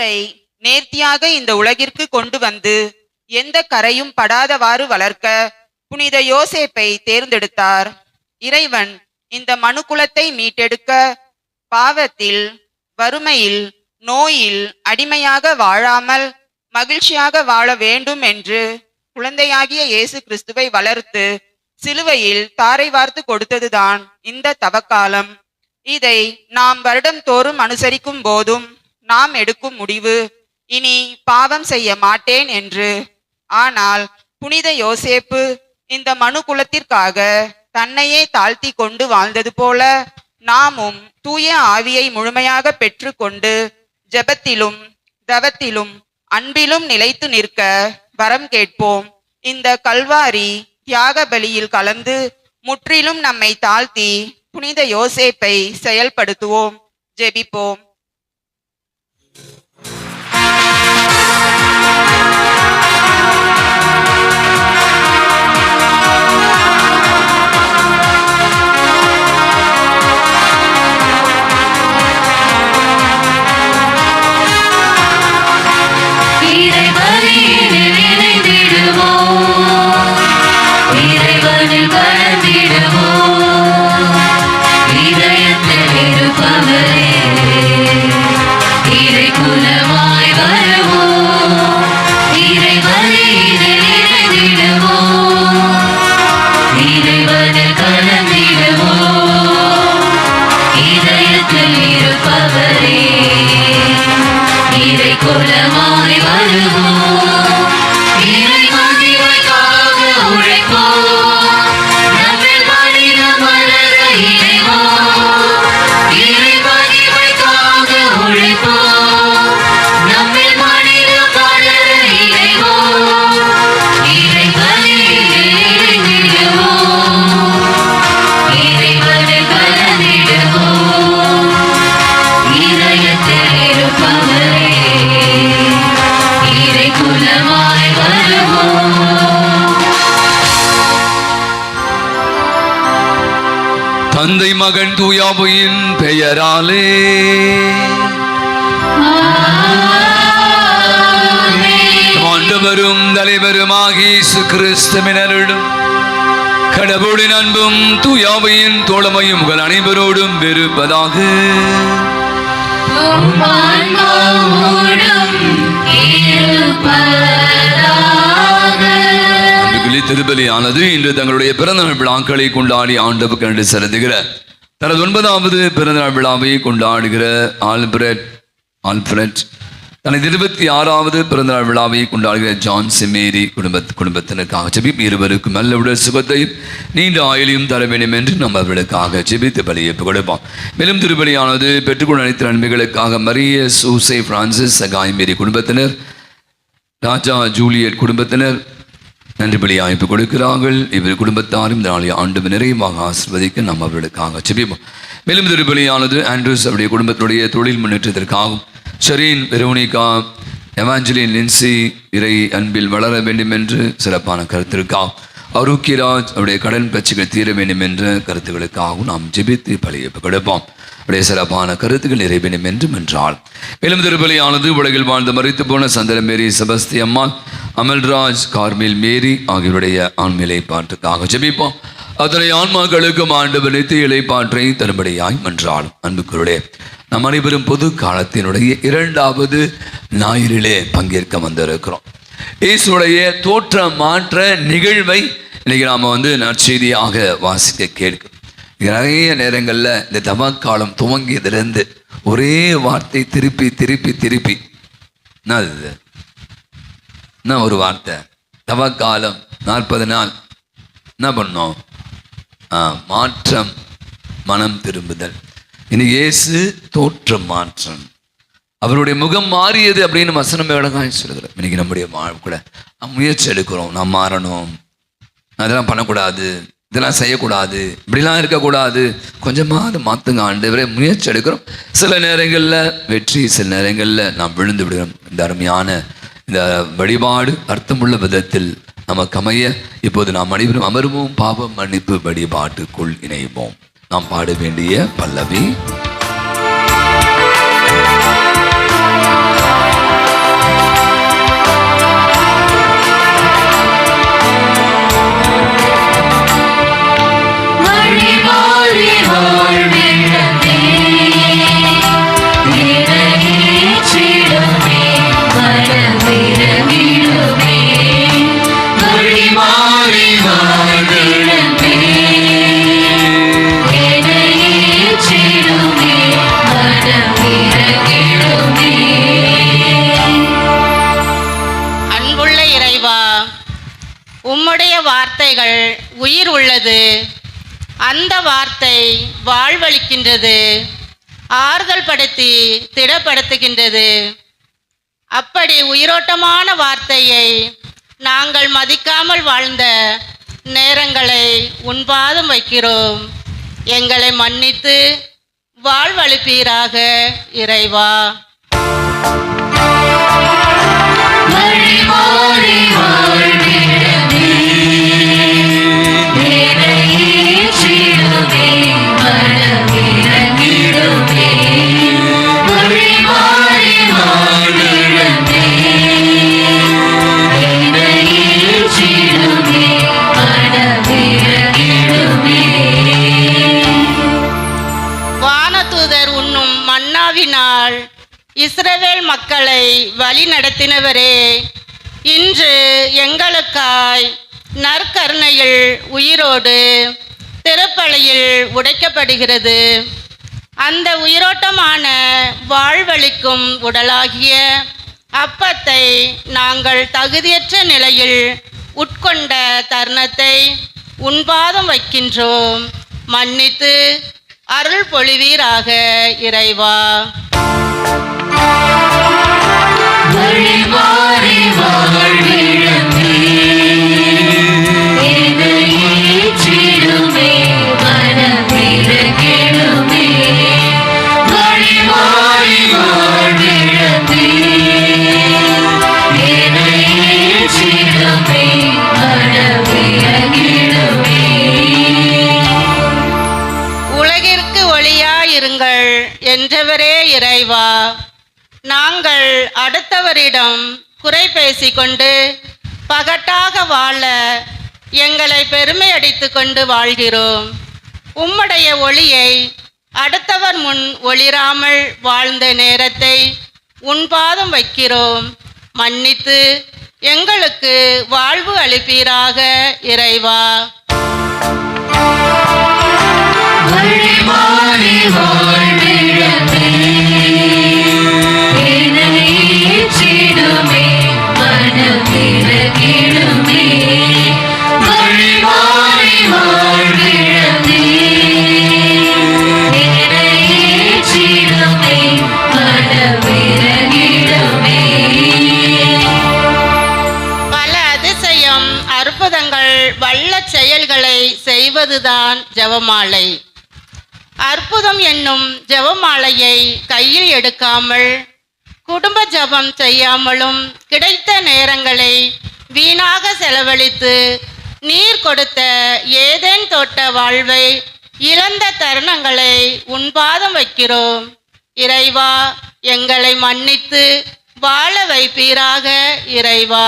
அவரை நேர்த்தியாக இந்த உலகிற்கு கொண்டு வந்து எந்த கரையும் படாதவாறு வளர்க்க புனித யோசேப்பை தேர்ந்தெடுத்தார். இறைவன் இந்த மனுக்குலத்தை மீட்டெடுக்க பாவத்தில், வறுமையில், நோயில் அடிமையாக வாழாமல் மகிழ்ச்சியாக வாழ வேண்டும் என்று குழந்தையாகிய இயேசு கிறிஸ்துவை வளர்த்து சிலுவையில் தாரை வார்த்து கொடுத்ததுதான் இந்த தவக்காலம். இதை நாம் வருடம் தோறும் அனுசரிக்கும் போதும் நாம் எடுக்கும் முடிவு இனி பாவம் செய்ய மாட்டேன் என்று. ஆனால் புனித யோசேப்பு இந்த மனு குலத்திற்காக தன்னையே தாழ்த்தி கொண்டு வாழ்ந்தது போல நாமும் தூய ஆவியை முழுமையாக பெற்று கொண்டு ஜெபத்திலும் தவத்திலும் அன்பிலும் நிலைத்து நிற்க வரம் கேட்போம். இந்த கல்வாரி தியாக பலியில் கலந்து முற்றிலும் நம்மை தாழ்த்தி புனித யோசேப்பை செயல்படுத்துவோம். ஜெபிப்போம். தந்தை மகன் தூயாவின் பெயராலே ஆண்டவரும் தலைவருமாகிய இயேசு கிறிஸ்துவினரிடம் கடவுளின் அன்பும் தூயாவின் தோழமையும் உங்கள் அனைவரோடும் இருப்பதாக. திருப்பலியானது இன்று தங்களுடைய பிறந்தநாள் விழாக்களை கொண்டாடி ஆண்டவருக்கு நன்றி செலுத்துகிற தனது 9வது பிறந்தநாள் விழாவை கொண்டாடுகிற ஆல்ஃபிரட் தனது 26வது பிறந்தநாள் விழாவை கொண்டாடுகிற ஜான் சிமேரி குடும்பத்தினருக்காக ஜெபிப்பு இருவருக்கும் நல்ல உடல் சுகத்தையும் நீண்ட ஆயுளையும் தர வேண்டும் என்று நம்ம அவர்களுக்காக ஜெபித்து பலியை கொடுப்போம். மேலும் திருப்பலியானது பெற்றுக்கொண்ட அனைத்து நன்மைகளுக்காக மரிய சூசை பிரான்சிஸ் சகாய் மேரி குடும்பத்தினர், ராஜா ஜூலியட் குடும்பத்தினர் நன்றி பலி அமைப்பு கொடுக்கிறார்கள். இவர் குடும்பத்தாரும் இந்த நாளை ஆண்டு நிறைவாக ஆசிர்வதிக்க நம்ம அவர்களுக்காக ஜெபிப்போம். மேலும் திருப்பலியானது ஆண்ட்ரூஸ் அவருடைய குடும்பத்தினுடைய தொழில் முன்னேற்றத்திற்காகவும், ஷரீன், வெரோனிகா, எவாஞ்சலின், லின்சி இறை அன்பில் வளர வேண்டும் என்று சிறப்பான கருத்திற்காகவும், அருக்கிராஜ் அவருடைய கடன் பிரச்சனைகள் தீர வேண்டும் என்ற கருத்துக்களுக்காகவும் நாம் ஜெபித்து பலியை கொடுப்போம். அவருடைய சிறப்பான கருத்துக்கள் நிறைவேறும் என்று என்றால். மேலும் திருப்பலியானது உலகில் வாழ்ந்து மறித்து போன சந்திர மேரி, செபஸ்தி அம்மாள், அமல்ராஜ், கார்மேல் மேரி ஆகியோருடைய ஆண்மையை பாட்டுக்காக ஜெபிப்போம். அத்தனை ஆன்மாக்களுக்கும் ஆண்டவர் நித்திய இளைப்பாற்றை தரும்படியாய் மன்றாடும். அன்புக்குள்ளே நம் அனைவரும் பொது காலத்தினுடைய 2வது ஞாயிறிலே பங்கேற்க வந்திருக்கிறோம். இயேசுடைய தோற்ற மாற்ற நிகழ்வை இன்னைக்கு நாம் நற்செய்தியாக வாசிக்க கேட்கிறோம். நிறைய நேரங்களில் இந்த தவக்காலம் துவங்கியதிலிருந்து ஒரே வார்த்தை திருப்பி திருப்பி திருப்பி என்ன ஒரு வார்த்தை, தவக்காலம் 40 நாள் என்ன பண்ணோம்? மாற்றம், மனம் திரும்புதல். இன்னைக்கு இயேசு தோற்ற மாற்றம், அவருடைய முகம் மாறியது அப்படின்னு வசனம் விளக்கம் சொல்லுகிறோம். இன்னைக்கு நம்முடைய கூட முயற்சி எடுக்கிறோம், நாம் மாறணும், அதெல்லாம் பண்ணக்கூடாது, இதெல்லாம் செய்யக்கூடாது, இப்படிலாம் இருக்கக்கூடாது, கொஞ்சமாவது மாற்றுங்க ஆண்டவரே முயற்சி எடுக்கிறோம். சில நேரங்களில் வெற்றி, சில நேரங்களில் நாம் விழுந்து விடுகிறோம். இந்த அருமையான இந்த வழிபாடு அர்த்தமுள்ள விதத்தில் நமக்கு அமைய இப்போது நாம் அனைவரும் அமர்வோம். பாவம் மன்னிப்பு வழிபாட்டுக்குள் இணைவோம். நாம் பாட வேண்டிய பல்லவி உள்ளது. அந்த வார்த்தை வாழ்வளிக்கின்றது, ஆறுதல் படுத்தி திடப்படுத்துகின்றது. அப்படி உயிரோட்டமான வார்த்தையை நாங்கள் மதிக்காமல் வாழ்ந்த நேரங்களை உன்பாதம் வைக்கிறோம். எங்களை மன்னித்து வாழ்வளிப்பீராக இறைவா. வானதூதர் உண்ணும் மன்னாவினால் இஸ்ரவேல் மக்களை வழி நடத்தினவரே, இன்று எங்களுக்காய் நற்கருணையில் உயிரோடு திருப்பலியில் உடைக்கப்படுகிறது. அந்த உயிரோட்டமான வாழ்வளிக்கும் உடலாகிய அப்பத்தை நாங்கள் தகுதியற்ற நிலையில் உட்கொண்ட தருணத்தை உன்பாதம் வைக்கின்றோம். மன்னித்து அருள் பொழிவீராக இறைவா. உலகிற்கு ஒளியாயிருங்கள் என்றவரே இறைவா, நாங்கள் அடுத்தவரிடம் குறை பேசிக்கொண்டு பகட்டாக வாழ எங்களை பெருமை அடித்து கொண்டு வாழ்கிறோம். உம்முடைய ஒளியை அடுத்தவர் முன் ஒளிராமல் வாழ்ந்த நேரத்தை உன்பாதம் வைக்கிறோம். மன்னித்து எங்களுக்கு வாழ்வு அளிப்பீராக இறைவா. அற்புதங்கள் வல்ல செயல்களை செய்வதுதான் ஜெபமாலை. அற்புதம் என்னும் ஜெபமாலையை கையில் எடுக்காமல் குடும்ப ஜெபம் செய்யாமலும் கிடைத்த நேரங்களை வீணாக செலவழித்து நீர் கொடுத்த ஏதேன் தோட்ட வாழ்வை இழந்த தருணங்களை உன்பாதம் வைக்கிறோம். இறைவா, எங்களை மன்னித்து வாழ வைப்பீராக இறைவா.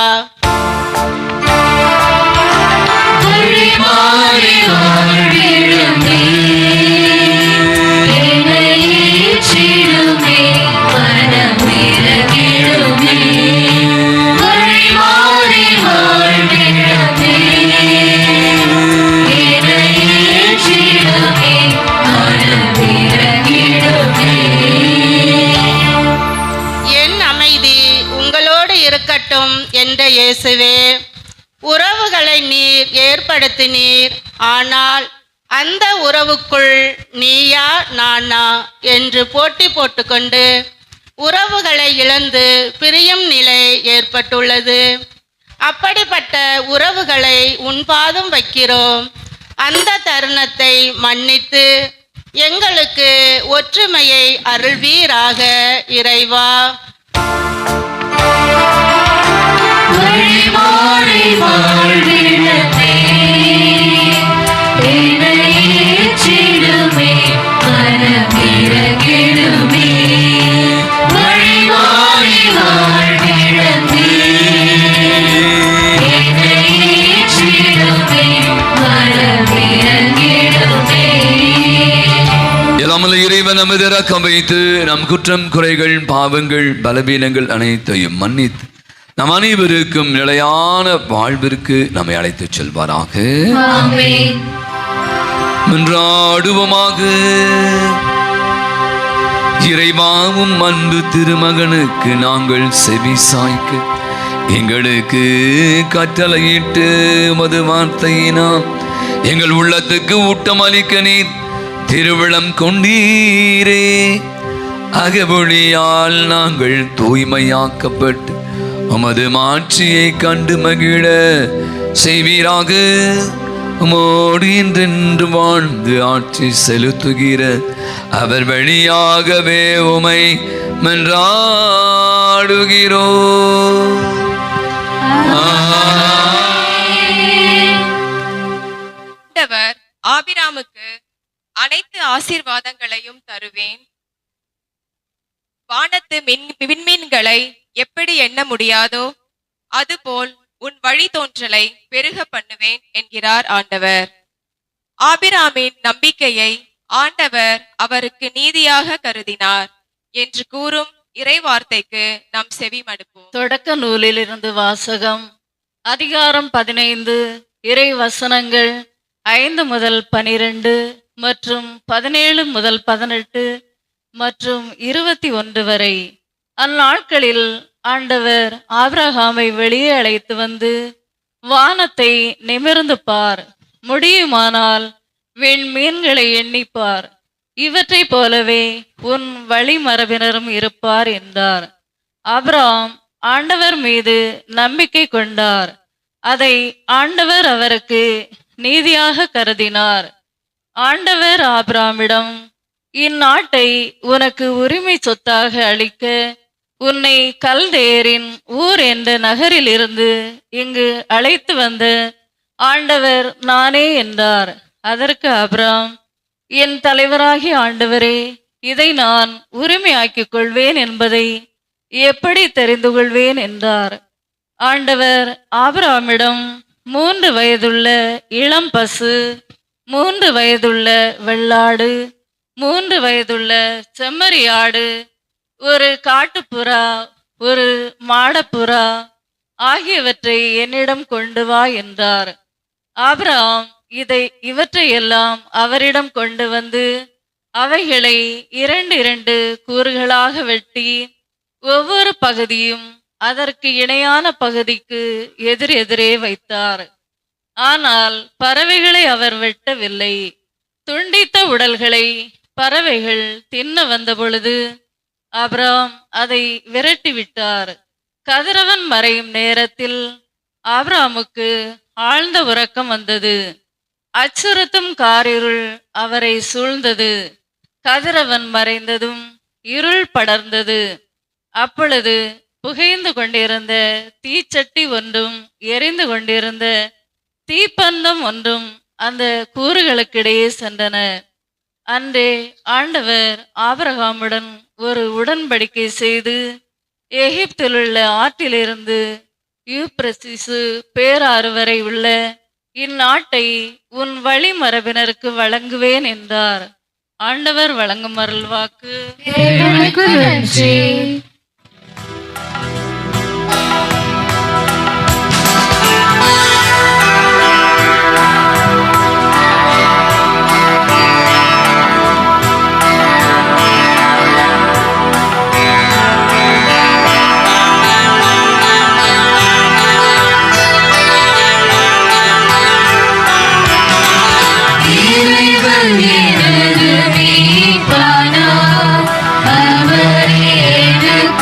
என் அமைதி உங்களோடு இருக்கட்டும் என்ற இயேசுவே, உறவுகளை நீர் ஏற்படுத்தினீர். ஆனால் அந்த உறவுக்குள் நீயா நானா என்று போட்டி போட்டுக்கொண்டு உறவுகளை இழந்து பிரியும் நிலை ஏற்பட்டுள்ளது. அப்படிப்பட்ட உறவுகளை உன்பாதம் வைக்கிறோம். அந்த தருணத்தை மன்னித்து எங்களுக்கு ஒற்றுமையை அருள்வீராக இறைவா. எல்லாமல்ல இறைவன் நமது இரக்கம் வைத்து நம் குற்றம் குறைகள் பாவங்கள் பலவீனங்கள் அனைத்தையும் மன்னித்து நம் அனைவருக்கும் நிலையான வாழ்விற்கு நம்மை அழைத்துச் செல்வாராக. மன்றாடுவோமாக. இறைவாவும் அன்பு திருமகனுக்கு நாங்கள் செவி சாய்க்க எங்களுக்கு கட்டளையிட்டு உமது வார்த்தையினால் எங்கள் உள்ளத்துக்கு ஊட்டமளிக்க நீர் திருவிழம் கொண்டீரே. அகவொழியால் நாங்கள் தூய்மையாக்கப்பட்டு உமது மாட்சியை கண்டு மகிழ செய்வீராக. உமோடு என்றென்று வாழ்ந்து ஆட்சி செலுத்துகிற அவர் வழியாகவே உமை மன்றாடுகிறோ. ஆண்டவர் ஆபிராமுக்கு அனைத்து ஆசீர்வாதங்களையும் தருவேன், வானத்து விண்மீன்களை எப்படி எண்ண முடியாதோ அதுபோல் உன் வழித்தோன்றலை பெருக பண்ணுவேன் என்கிறார் ஆண்டவர். ஆபிராமின் நம்பிக்கையை ஆண்டவர் அவருக்கு நீதியாக கருதினார் என்று கூறும் இறைவார்த்தைக்கு நாம் செவி மடுப்போம். தொடக்க நூலிலிருந்து வாசகம். அதிகாரம் 15, இறை வசனங்கள் 5 முதல் 12 மற்றும் 17 முதல் 18 மற்றும் 21 வரை. அந்நாட்களில் ஆண்டவர் ஆபிரகாமை வெளியே அழைத்து வந்து, வானத்தை நிமிர்ந்து பார், முடியுமானால் விண்மீன்களை எண்ணிப்பார், இவற்றை போலவே உன் வழிமரபினரும் இருப்பார் என்றார். ஆபிரகாம் ஆண்டவர் மீது நம்பிக்கை கொண்டார். அதை ஆண்டவர் அவருக்கு நீதியாக கருதினார். ஆண்டவர் ஆபிரகாமிடம், இந்நாட்டை உனக்கு உரிமை சொத்தாக அளிக்க உன்னை கல்தேயரின் ஊர் என்ற நகரில் இருந்து இங்கு அழைத்து வந்த ஆண்டவர் நானே என்றார். அதற்கு ஆபிரகாம், என் தலைவராகிய ஆண்டவரே, இதை நான் உரிமையாக்கிக் கொள்வேன் என்பதை எப்படி தெரிந்து கொள்வேன் என்றார். ஆண்டவர் ஆபிரகாமிடம் 3 வயதுள்ள இளம் பசு, 3 வயதுள்ள வெள்ளாடு, 3 வயதுள்ள செம்மறியாடு, ஒரு காட்டுப்புறா, ஒரு மாடப்புறா ஆகியவற்றை என்னிடம் கொண்டு வா என்றார். ஆபிரகாம் இவற்றையெல்லாம் அவரிடம் கொண்டு வந்து அவைகளை 2 கூறுகளாக வெட்டி ஒவ்வொரு பகுதியும் அதற்கு இணையான பகுதிக்கு எதிரெதிரே வைத்தார். ஆனால் பறவைகளை அவர் வெட்டவில்லை. துண்டித்த உடல்களை பறவைகள் தின்ன வந்த பொழுது ஆபிரகாம் அதை விரட்டிவிட்டார். கதிரவன் மறையும் நேரத்தில் ஆபிரகாமுக்கு ஆழ்ந்த உறக்கம் வந்தது. அச்சுறுத்தும் காரிருள் அவரை சூழ்ந்தது. கதிரவன் மறைந்ததும் இருள் படர்ந்தது. அப்பொழுது புகைந்து கொண்டிருந்த தீச்சட்டி ஒன்றும் எரிந்து கொண்டிருந்த தீப்பந்தம் ஒன்றும் அந்த கூறுகளுக்கிடையே சென்றன. அன்றே ஆண்டவர் ஆபிரகாமுடன் ஒரு உடன்படிக்கை செய்து, எகிப்திலுள்ள ஆற்றிலிருந்து யூப்ரசிசு பேராறு வரை உள்ள இந்நாட்டை உன் வழிமரபினருக்கு வழங்குவேன் என்றார். ஆண்டவர் வழங்கும் அருள்வாக்கு. எனது மீட்பானார், அவரே எனக்கு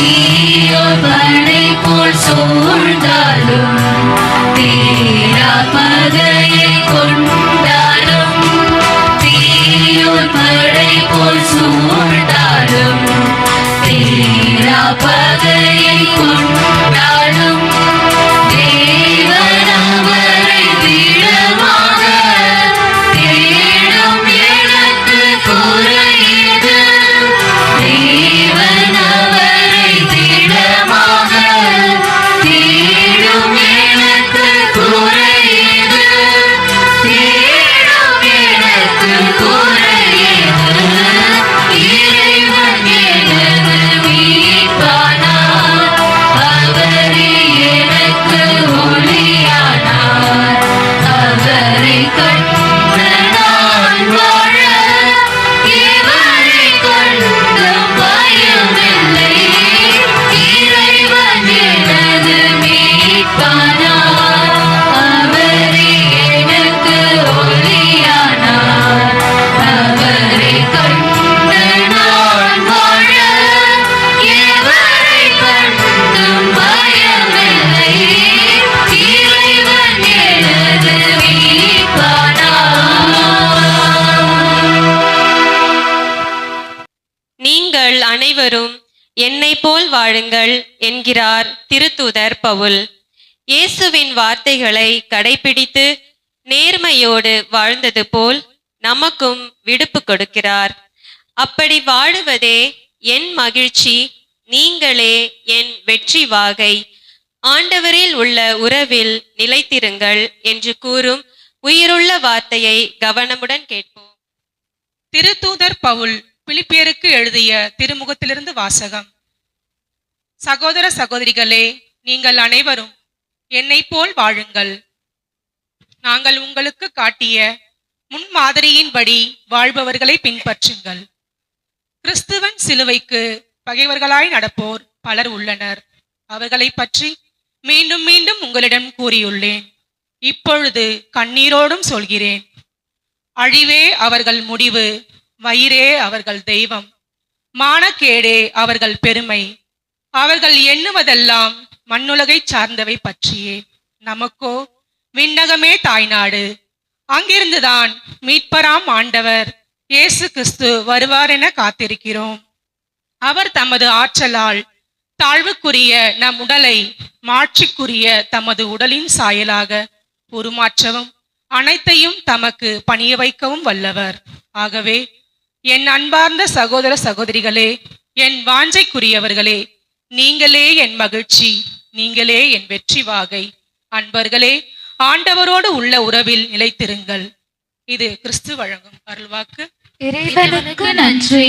தீயோபனை போல் சூழ்ந்தாலும் தீரா பகையை கொண்டாலும் தீயோபனை போல் சூழ்ந்தாலும் தீரா பகையை கொண்டாலும் தேவன் அவரை திடமாக தேடும் எனக்கு குறையது தேவன் அவரை திடமாக தேடும் எனக்கு குறையது தேடும் எனக்கு குறையது இறைவன் எனது மீட்பானார் அவரே எனக்கு ஒளியானார் அவரை கண்டு நான் வாழ இவரை கண்டும் பயமில்லை இறைவன் எனது மீட்பானார் அவரே எனக்கு ஒளியானார் அவரை கண்டு நான் வாழ இவரை கண்டும் பயமில்லை இறைவன் எனது மீட்பானார். நீங்கள் அனைவரும் என்னை போல் வாழுங்கள் என்கிறார் திருத்தூதர் பவுல். இயேசுவின் வார்த்தைகளை கடைபிடித்து நேர்மையோடு வாழ்ந்தது போல் நமக்கும் விடுப்பு கொடுக்கிறார். அப்படி வாழுவதே என் மகிழ்ச்சி, நீங்களே என் வெற்றி வாகை. ஆண்டவரில் உள்ள உறவில் நிலைத்திருங்கள் என்று கூறும் உயிருள்ள வார்த்தையை கவனமுடன் கேட்போம். திருத்தூதர் பவுல் பிலிப்பியருக்கு எழுதிய திருமுகத்திலிருந்து வாசகம். சகோதர சகோதரிகளே, நீங்கள் அனைவரும் என்னை போல் வாழுங்கள். நாங்கள் உங்களுக்கு காட்டிய முன்மாதிரியின்படி வாழ்பவர்களை பின்பற்றுங்கள். கிறிஸ்துவன் சிலுவைக்கு பகைவர்களாய் நடப்போர் பலர் உள்ளனர். அவர்களை பற்றி மீண்டும் மீண்டும் உங்களிடம் கூறியுள்ளேன். இப்பொழுது கண்ணீரோடும் சொல்கிறேன். அழிவே அவர்கள் முடிவு, வயிறே அவர்கள் தெய்வம், மானக்கேடே அவர்கள் பெருமை. அவர்கள் எண்ணுவதெல்லாம் மண்ணுலகை சார்ந்தவை பற்றியே. நமக்கோ விண்ணகமே தாய்நாடு. அங்கிருந்துதான் மீட்பராம் ஆண்டவர் இயேசு கிறிஸ்து வருவார் என காத்திருக்கிறோம். அவர் தமது ஆற்றலால் தாழ்வுக்குரிய நம் உடலை மாட்சிக்குரிய தமது உடலின் சாயலாக உருமாற்றவும் அனைத்தையும் தமக்கு பணிய வைக்கவும் வல்லவர். ஆகவே என் அன்பார்ந்த சகோதர சகோதரிகளே, என் வாஞ்சைக்குரியவர்களே, நீங்களே என் மகிழ்ச்சி, நீங்களே என் வெற்றி வாகை. அன்பர்களே, ஆண்டவரோடு உள்ள உறவில் நிலைத்திருங்கள். இது கிறிஸ்து வழங்கும் அருள்வாக்கு. இறைவனுக்கு நன்றி.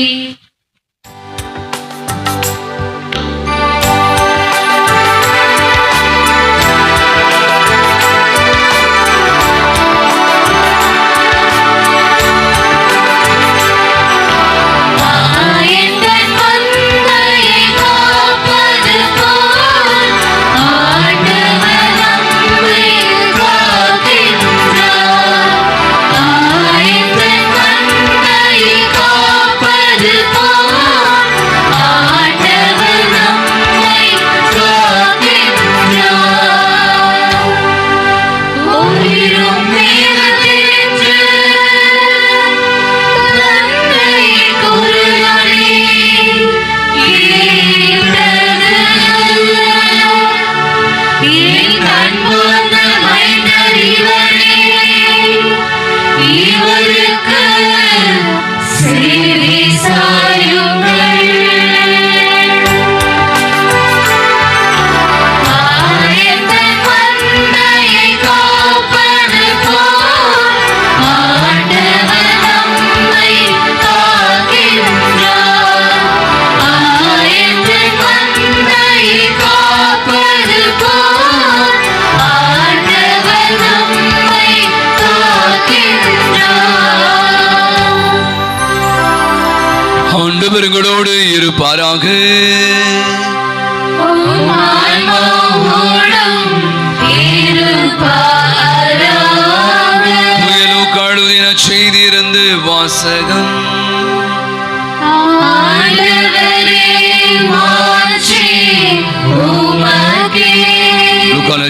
ஆண்டவர்களோடு இருப்பாராக. புயலுக்காழுதின செய்திருந்து வாசகம். ஆண்டவரே மாற்றி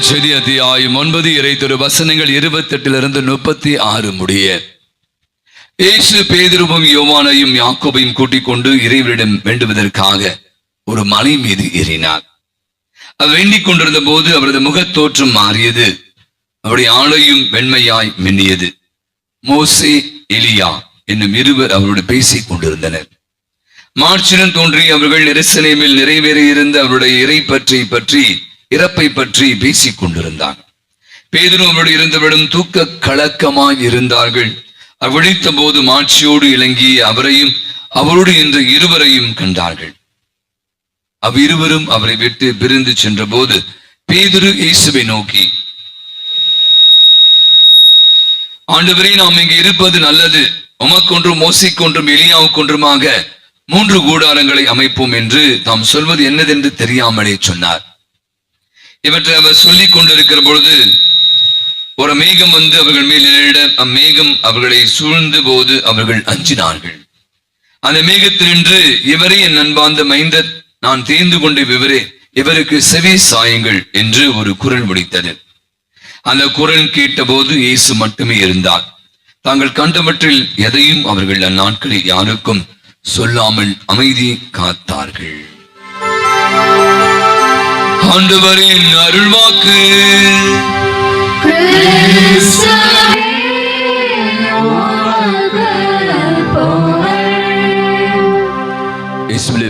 நற்செய்தி அத்தியாயம் 9 இறைத்துறை வசனங்கள் 28 36 முடிய. இயேசு பேதுருவும் யோவானையும் யாக்கோபையும் கூட்டிக் கொண்டு இறைவனிடம் வேண்டுவதற்காக ஒரு மலை மீது ஏறினார். அவர் வேண்டிக் கொண்டிருந்த போது அவரது முகத்தோற்றம் மாறியது, அவருடைய ஆடையும் வெண்மையாய் மின்னியது. மோசே, எலியா என்னும் இருவர் அவரோடு பேசிக் கொண்டிருந்தனர். மார்ச்சிடம் தோன்றி அவர்கள் எருசலேமில் நிறைவேற இருந்த அவருடைய இறப்பை பற்றி பேசிக் கொண்டிருந்தார். பேதுரு அவரோடு இருந்தவரிடம் தூக்க கலக்கமாய் இருந்தார்கள். அவர் விழித்த போது மாட்சியோடு இலங்கிய அவரையும் அவரோடு இருந்த இருவரையும் கண்டார்கள். அவ்விருவரும் அவரை விட்டு பிரிந்து சென்ற போது பேதுரு இயேசுவை நோக்கி, ஆண்டவரே, நாம் இங்கு இருப்பது நல்லது. உமக்கொன்றும் மோசேக்கொன்றும் எலியாவுக்கொன்றுமாக 3 கூடாரங்களை அமைப்போம் என்று தாம் சொல்வது என்னதென்று தெரியாமலே சொன்னார். இவற்றை அவர் சொல்லிக் கொண்டிருக்கிற பொழுது ஒரு மேகம் வந்து அவர்கள் மேல் நிழலிட அம்மேகம் அவர்களை சூழ்ந்த போது அவர்கள் அஞ்சினார்கள். அந்த மேகத்தினின்று, இவரே என் அன்பார்ந்த மைந்தர், நான் தேர்ந்து கொண்ட விவரே, இவருக்கு செவி சாயுங்கள் என்று ஒரு குரல் ஒலித்தது. அந்த குரல் கேட்டபோது இயேசு மட்டுமே இருந்தார். தாங்கள் கண்டவற்றில் எதையும் அவர்கள் அந்நாட்களில் யாருக்கும் சொல்லாமல் அமைதி காத்தார்கள். ஆண்டவரின் அருள்வாக்கு.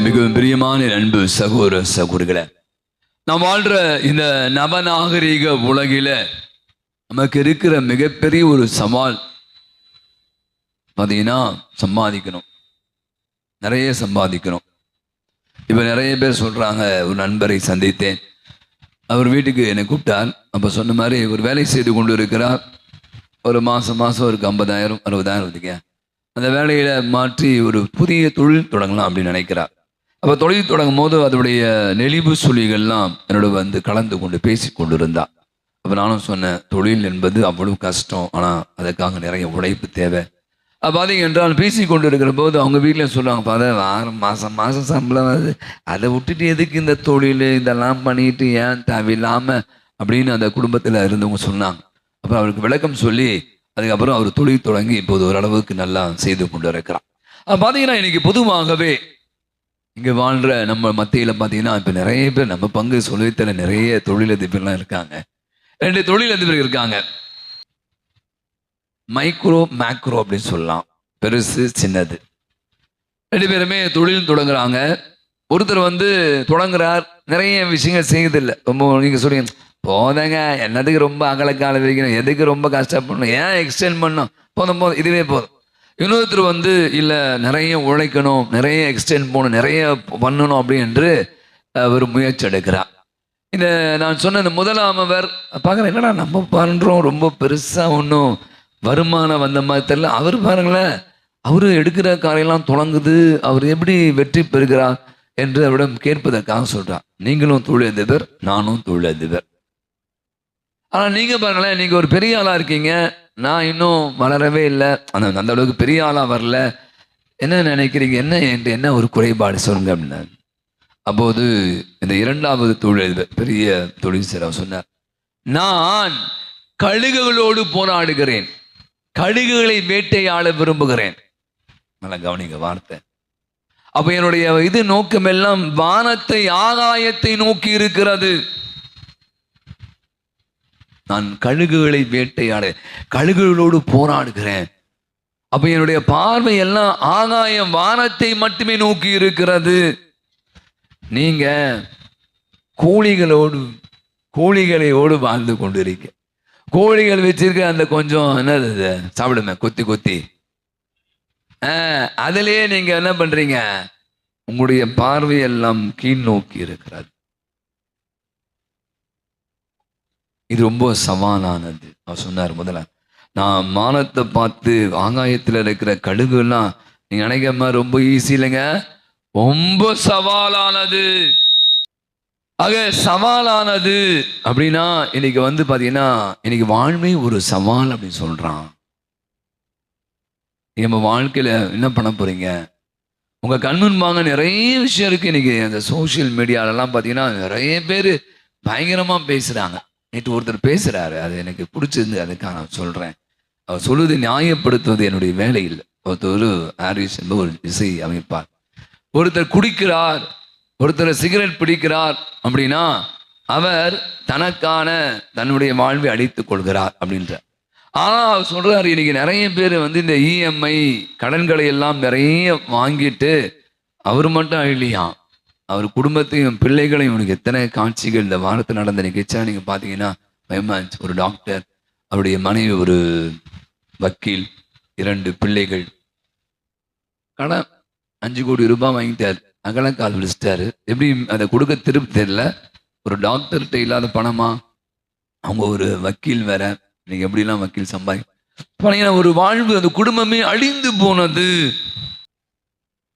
மிகவும் பிரியமான அன்பு சகோதர சகோதரிகளே, நாம் வாழ்ற இந்த நவநாகரிக உலகில நமக்கு இருக்கிற மிகப்பெரிய ஒரு சவால் பார்த்தீங்கன்னா சம்பாதிக்கணும், நிறைய சம்பாதிக்கணும். இப்போ நிறைய பேர் சொல்கிறாங்க, ஒரு நண்பரை சந்தித்தேன், அவர் வீட்டுக்கு என்னை கூப்பிட்டார். அப்போ சொன்ன மாதிரி ஒரு வேலை செய்து கொண்டு இருக்கிறார். ஒரு மாதம் ஒரு 50,000 60,000 வந்துங்க. அந்த வேலையில் மாற்றி ஒரு புதிய தொழில் தொடங்கலாம் அப்படின்னு நினைக்கிறார். அப்போ தொழில் தொடங்கும் போது அதனுடைய நெளிவு சுழிகள்லாம் என்னோட வந்து கலந்து கொண்டு பேசி கொண்டு இருந்தா. அப்போ நானும் சொன்னேன், தொழில் என்பது அவ்வளவு கஷ்டம், ஆனால் அதுக்காக நிறைய உழைப்பு தேவை. பார்த்தீங்க என்றால் பேசி கொண்டு இருக்கிற போது அவங்க வீட்டில் சொல்லுவாங்க, வாரம் மாதம் சம்பளம் வருது, அதை விட்டுட்டு எதுக்கு இந்த தொழில் இதெல்லாம் பண்ணிட்டு ஏன் தேவையில்லாமல் அப்படின்னு அந்த குடும்பத்தில் இருந்தவங்க சொன்னாங்க. அப்புறம் அவருக்கு விளக்கம் சொல்லி அதுக்கப்புறம் அவர் தொழில் தொடங்கி இப்போது ஓரளவுக்கு நல்லா செய்து கொண்டு இருக்கிறார். பார்த்தீங்கன்னா இன்னைக்கு பொதுவாகவே இங்கே வாழ்கிற நம்ம மத்தியில் பார்த்தீங்கன்னா இப்போ நிறைய பேர் நம்ம பங்கு சொல்லித்தர நிறைய தொழிலதிபர்லாம் இருக்காங்க. 2 தொழிலதிபர்கள் இருக்காங்க, மைக்ரோ மேக்ரோ அப்படின்னு சொல்லலாம், பெருசு சின்னது. 2 பேருமே தொழில் தொடங்குறாங்க. ஒருத்தர் வந்து தொடங்குறார், நிறைய விஷயங்கள் செய்யறதில்லை. ரொம்ப நீங்கள் சொல்லுங்க, போதங்க என்னதுக்கு ரொம்ப அகலக்கால வைக்கணும், எதுக்கு ரொம்ப கஷ்டப்படணும், ஏன் எக்ஸ்டெண்ட் பண்ணணும், போதும் இதுவே போதும். இன்னொருத்தர் வந்து இல்லை நிறைய உழைக்கணும், நிறைய எக்ஸ்டெண்ட் போகணும், நிறைய பண்ணணும் அப்படின்னு ஒரு முயற்சி எடுக்கிறார். இந்த நான் சொன்ன இந்த முதலாமவர் பார்க்குறேன், என்னடா நம்ம பண்ணுறோம் ரொம்ப பெருசாக ஒன்றும் வருமானம் வந்த மாதிரி தெரியல, அவர் பாருங்களேன், அவரு எடுக்கிற காரையெல்லாம் தொடங்குது, அவர் எப்படி வெற்றி பெறுகிறார் என்று அவரிடம் கேட்பதற்காக சொல்றார். நீங்களும் தொழிலதிபர், நானும் தொழிலதிபர். ஆனால் நீங்கள் பாருங்களேன், நீங்கள் ஒரு பெரிய ஆளாக இருக்கீங்க, நான் இன்னும் வளரவே இல்லை, அந்த அளவுக்கு பெரிய ஆளாக வரல, என்ன நினைக்கிறீங்க, என்ன ஒரு குறைபாடு சொல்லுங்க அப்படின்னா. அப்போது இந்த 2வது தொழிலதிபர் பெரிய தொழில் செய்கிறவர் சொன்னார், நான் கழுகுகளோடு போராடுகிறேன், கழுகுகளை வேட்டையாட விரும்புகிறேன். நல்லா கவனிங்க வார்த்தை. அப்ப என்னுடைய நோக்கம் எல்லாம் வானத்தை ஆகாயத்தை நோக்கி இருக்கிறது. நான் கழுகுகளை வேட்டையாட கழுகுகளோடு போராடுகிறேன். அப்ப என்னுடைய பார்வை எல்லாம் ஆகாயம் வானத்தை மட்டுமே நோக்கி இருக்கிறது. நீங்க கோழிகளோடு வாழ்ந்து கொண்டிருக்க, கோழிகள் வச்சிருக்க அந்த கொஞ்சம் என்னது சாப்பிடுமே கொத்தி கொத்தி, அதிலேயே நீங்க என்ன பண்றீங்க, உங்களுடைய பார்வை எல்லாம் கீழ் நோக்கி இருக்கிறது. இது ரொம்ப சவாலானது. அவர் சொன்னார், முதல்ல நான் மானத்தை பார்த்து ஆகாயத்தில் இருக்கிற கழுகுலாம் நீங்க நினைக்காம ரொம்ப ஈஸி இல்லைங்க, ரொம்ப சவாலானது. ஆக சவாலானது அப்படின்னா இன்னைக்கு வந்து பாத்தீங்கன்னா இன்னைக்கு வாழ்வே ஒரு சவால் அப்படின்னு சொல்றான். நம்ம வாழ்க்கையில என்ன பண்ண போறீங்க, உங்க கண்முன்பாங்க நிறைய விஷயம் இருக்கு. இன்னைக்கு அந்த சோசியல் மீடியாலெல்லாம் பாத்தீங்கன்னா நிறைய பேர் பயங்கரமா பேசுறாங்க. நேற்று ஒருத்தர் பேசுறாரு, அது எனக்கு பிடிச்சிருந்து, அதுக்காக நான் சொல்றேன். அவர் சொல்லுவதை நியாயப்படுத்துவது என்னுடைய வேலை இல்லை. ஒருத்தர் ஹாரிஸ் என்ப ஒரு இசை அமைப்பார். ஒருத்தர் குடிக்கிறார், ஒருத்தர் சிகரெட் பிடிக்கிறார் அப்படின்னா அவர் தனக்கான தன்னுடைய வாழ்வை அழித்துக் கொள்கிறார் அப்படின்ற. ஆனா அவர் சொல்றாரு, இன்னைக்கு நிறைய பேர் இந்த இஎம்ஐ கடன்களை எல்லாம் நிறைய வாங்கிட்டு அவர் மட்டும் அழியாம், அவர் குடும்பத்தையும் பிள்ளைகளையும். உனக்கு எத்தனை காட்சிகள் இந்த வாரத்தில் நடந்த நிகழ்ச்சியா நீங்க பாத்தீங்கன்னா பயமா இருந்துச்சு. ஒரு டாக்டர், அவருடைய மனைவி ஒரு வக்கீல், 2 பிள்ளைகள், கடன் 5 கோடி ரூபாய் வாங்கிட்டாரு, அகலக்கால் விழிச்சிட்டாரு. எப்படி அதை கொடுக்க திருப்பி தெரியல. ஒரு டாக்டர்கிட்ட இல்லாத பணமா? அவங்க ஒரு வக்கீல் வேற. இன்னைக்கு எப்படிலாம் வக்கீல் சம்பாதிக்க ஒரு வாழ்வு, அந்த குடும்பமே அழிந்து போனது.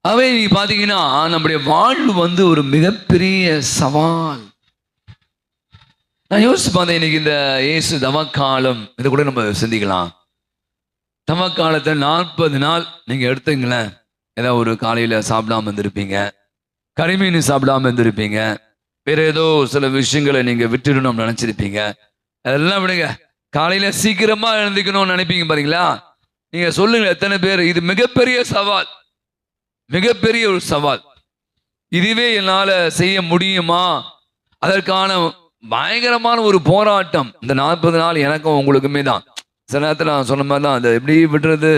அவை நீங்க பாத்தீங்கன்னா நம்முடைய வாழ்வு ஒரு மிகப்பெரிய சவால். நான் யோசிச்சு பார்த்தேன், இன்னைக்கு இந்த இயேசு தவக்காலம், இதை கூட நம்ம சிந்திக்கலாம். தவக்காலத்தை 40 நாள் நீங்க எடுத்துங்களேன். ஏதாவது ஒரு காலையில சாப்பிடாம இருந்திருப்பீங்க, கரிமீன் சாப்பிடாம இருந்திருப்பீங்க, வேற ஏதோ சில விஷயங்களை நீங்க விட்டுடணும்னு நினைச்சிருப்பீங்க. அதெல்லாம் விடுங்க, காலையில சீக்கிரமா எழுந்திக்கணும்னு நினைப்பீங்க பாத்தீங்களா? நீங்க சொல்லுங்க, எத்தனை பேர் இது மிகப்பெரிய சவால், மிகப்பெரிய ஒரு சவால். இதுவே என்னால செய்ய முடியுமா? அதற்கான பயங்கரமான ஒரு போராட்டம். இந்த 40 நாள் எனக்கும் உங்களுக்குமே தான். சில நேரத்தில் நான் சொன்ன மாதிரி தான், அதை எப்படி விடுறது.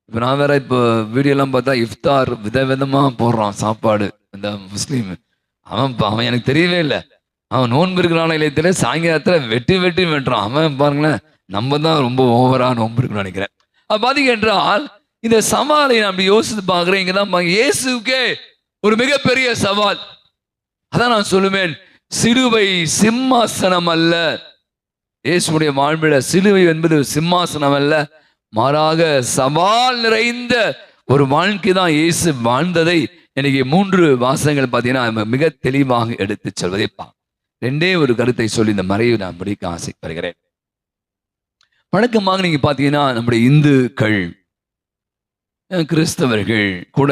இப்போ நான் வேற இப்போ வீடியோலாம் பார்த்தா இஃப்தார் விதவிதமாக போடுறான் சாப்பாடு. இந்த முஸ்லீம் அவன் எனக்கு தெரியவே இல்லை. அவன் நோன்பு இருக்கிறான இல்லையத்துல சாயங்காலத்தில் வெட்டி வெட்டுறான். அவன் பாருங்களேன், நம்ம தான் ரொம்ப ஓவரா நோன்பு இருக்குன்னு நினைக்கிறேன். அது பார்த்தீங்க என்றால் இந்த சவாலை நான் அப்படி யோசித்து பார்க்குறேன். இங்கே தான் இயேசுக்கே ஒரு மிகப்பெரிய சவால். அதான் நான் சொல்லுவேன், சிலுவை சிம்மாசனம் அல்ல. இயேசுடைய வாழ்வில சிலுவை என்பது சிம்மாசனம் அல்ல, மாறாக சவால் நிறைந்த ஒரு வாழ்க்கை தான் இயேசு வாழ்ந்ததை எனக்கு 3 வாசகங்கள் பார்த்தீங்கன்னா மிக தெளிவாக எடுத்து செல்வதை ரெண்டே ஒரு கருத்தை சொல்லி இந்த மறையை நான் முடிக்க ஆசைப்படுகிறேன். வழக்கமாக நீங்க பார்த்தீங்கன்னா நம்முடைய இந்துக்கள், கிறிஸ்தவர்கள் கூட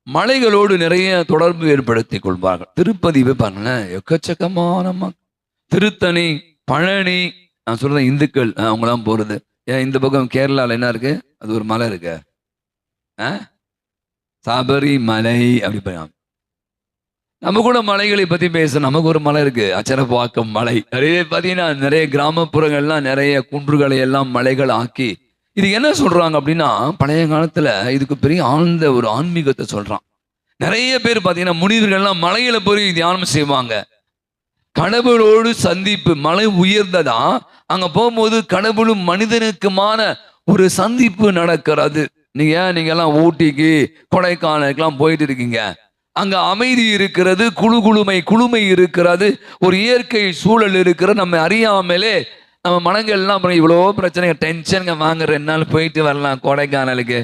மலைகளோடு நிறைய தொடர்பு ஏற்படுத்திக் கொள்வார்கள். திருப்பதி பாருங்களேன், எக்கச்சக்கமான திருத்தணி, பழனி. நான் சொல்றேன் இந்துக்கள் அவங்களாம் போறது. ஏன் இந்த பக்கம் கேரளாவில் என்ன இருக்கு? அது ஒரு மலை இருக்கு, சபரி மலை அப்படி போய். நம்ம கூட மலைகளை பத்தி பேச, நமக்கு ஒரு மலை இருக்கு, அச்சரப்பாக்கம் மலை. நிறைய பார்த்தீங்கன்னா நிறைய கிராமப்புறங்கள்லாம் நிறைய குன்றுகளை எல்லாம் மலைகள் ஆக்கி, இது என்ன சொல்றாங்க அப்படின்னா, பழைய காலத்துல இதுக்கு பெரிய ஆழ்ந்த ஒரு ஆன்மீகத்தை சொல்றான். நிறைய பேர் பார்த்தீங்கன்னா முனிவர்கள்லாம் மலையில போய் தியானம் செய்வாங்க. கடவுளோடு சந்திப்பு, மலை உயர்ந்ததா, அங்க போகும்போது கடவுளும் மனிதனுக்குமான ஒரு சந்திப்பு நடக்கிறது. நீங்க எல்லாம் ஊட்டிக்கு கொடைக்கானலுக்கெல்லாம் போயிட்டு இருக்கீங்க, அங்க அமைதி இருக்கிறது, குளுமை இருக்கிறது, ஒரு இயற்கை சூழல் இருக்கிற. நம்ம அறியாமலே நம்ம மனங்கள்லாம் இவ்வளோ பிரச்சனை, டென்ஷனுங்க வாங்க. 2 நாள் போயிட்டு வரலாம் கொடைக்கானலுக்கு,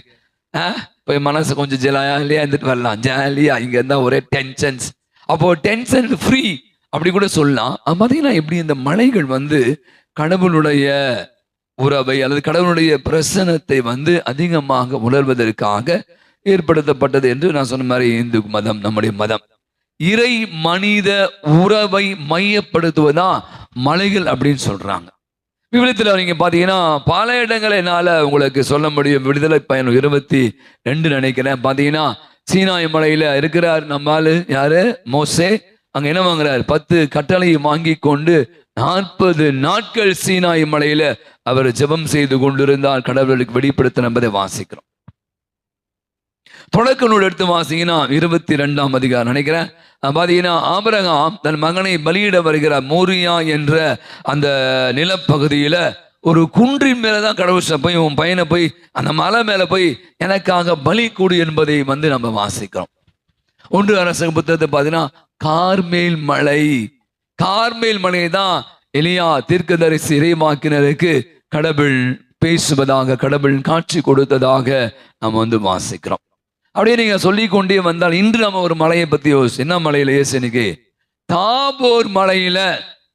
போய் மனசு கொஞ்சம் ஜாலியா இருந்துட்டு வரலாம். ஜாலியா இங்க இருந்தா ஒரே டென்ஷன்ஸ். அப்போ டென்ஷன் ஃப்ரீ அப்படி கூட சொல்லலாம். பார்த்தீங்கன்னா எப்படி இந்த மலைகள் கடவுளுடைய உறவை அல்லது கடவுளுடைய பிரசனத்தை அதிகமாக உணர்வதற்காக ஏற்படுத்தப்பட்டது என்று நான் சொன்ன மாதிரி இந்து மதம், நம்முடைய மதம் இறை மனித உறவை மையப்படுத்துவதா மலைகள் அப்படின்னு சொல்றாங்க. விவிலியத்தில் நீங்க பாத்தீங்கன்னா பல இடங்களை என்னால உங்களுக்கு சொல்ல முடியும். விடுதலை பயணம் 22 நினைக்கிறேன். பாத்தீங்கன்னா சீனாய் மலையில இருக்கிறார் நம்மால் யாரு, மோசே. அங்க என்ன வாங்குறாரு? 10 கட்டளையை வாங்கி கொண்டு 40 நாட்கள் சீனாய் மலையில அவர் ஜெபம் செய்து கொண்டிருந்தால் கடவுளுக்கு வெளிப்படுத்த என்பதை வாசிக்கிறோம். தொடக்க நூல் எடுத்து வாசிங்கன்னா 22ஆம் அதிகாரம் நினைக்கிறேன். பாத்தீங்கன்னா ஆபிரகாம் தன் மகனை பலியிட வருகிறார். மோரியா என்ற அந்த நிலப்பகுதியில ஒரு குன்றின் மேலதான் கடவுள் போய் உன் பையனை போய் அந்த மலை மேல போய் எனக்காக பலி கூடு என்பதை நம்ம வாசிக்கிறோம். 1 அரசங்க புத்தகத்தை பார்த்தீங்கன்னா கார்மேல் மலை, கார்மேல் மலை தான் எலியா தீர்க்கதரிசி இறைவாக்கினருக்கு கடவுள் பேசுவதாக, கடவுள் காட்சி கொடுத்ததாக நாம் வாசிக்கிறோம். அப்படியே நீங்க சொல்லிக்கொண்டே வந்தால் இன்று நம்ம ஒரு மலையை பத்தி என்ன மலையில இயேசு இன்னைக்கு தாபோர் மலையில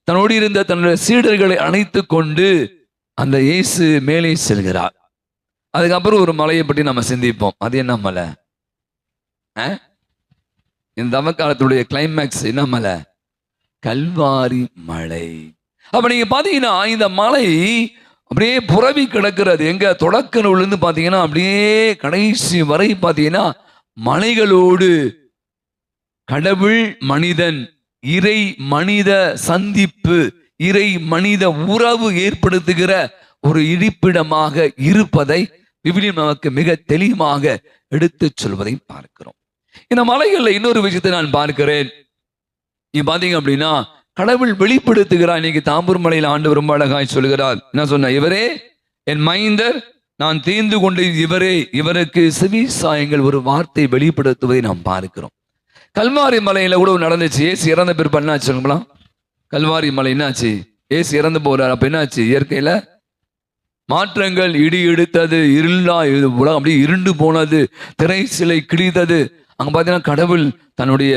தன்னோடு இருந்த தன்னுடைய சீடர்களை அணைத்து கொண்டு அந்த இயேசு மேலே செல்கிறார். அதுக்கப்புறம் ஒரு மலையை பற்றி நம்ம சிந்திப்போம். அது என்ன மலை? இந்த தவக்காலத்துடைய கிளைமேக்ஸ் என்ன மலை? கல்வாரி மலை. அப்ப நீங்க பாத்தீங்கன்னா இந்த மலை அப்படியே புரவி கிடக்கிறது. எங்க தொடக்க நூல்லேருந்து பாத்தீங்கன்னா அப்படியே கடைசி வரை பாத்தீங்கன்னா மலைகளோடு கடவுள் மனிதன் இறை மனித சந்திப்பு, இறை மனித உறவு ஏற்படுத்துகிற ஒரு இருப்பிடமாக இருப்பதை விவிலியம் நமக்கு மிக தெளிவாக எடுத்து சொல்வதை பார்க்கிறோம். இந்த மலைகள்ல இன்னொரு விஷயத்தை நான் பார்க்கிறேன். நீங்க பாத்தீங்க அப்படின்னா கடவுள் வெளிப்படுத்துகிறார். இன்னைக்கு தாம்பூர் மலையில் ஆண்டவர் ரொம்ப அழகாய் சொல்கிறார். என்ன சொன்ன? இவரே என் மைந்தர், நான் தீர்ந்து கொண்டு இவரே, இவருக்கு செவி சாயங்கள் ஒரு வார்த்தை வெளிப்படுத்துவதை நாம் பார்க்கிறோம். கல்வாரி மலையில கூட நடந்துச்சு. ஏசு இறந்த பிற்பாடு என்ன ஆச்சு? கல்வாரி மலை என்னாச்சு? ஏசு இறந்து போறார். அப்ப என்னாச்சு? இயற்கையில மாற்றங்கள், இடி இடித்தது, இருளா உலகம் அப்படியே இருண்டு போனது, திரை சிலை கிழித்தது. அங்க பாத்தீங்கன்னா கடவுள் தன்னுடைய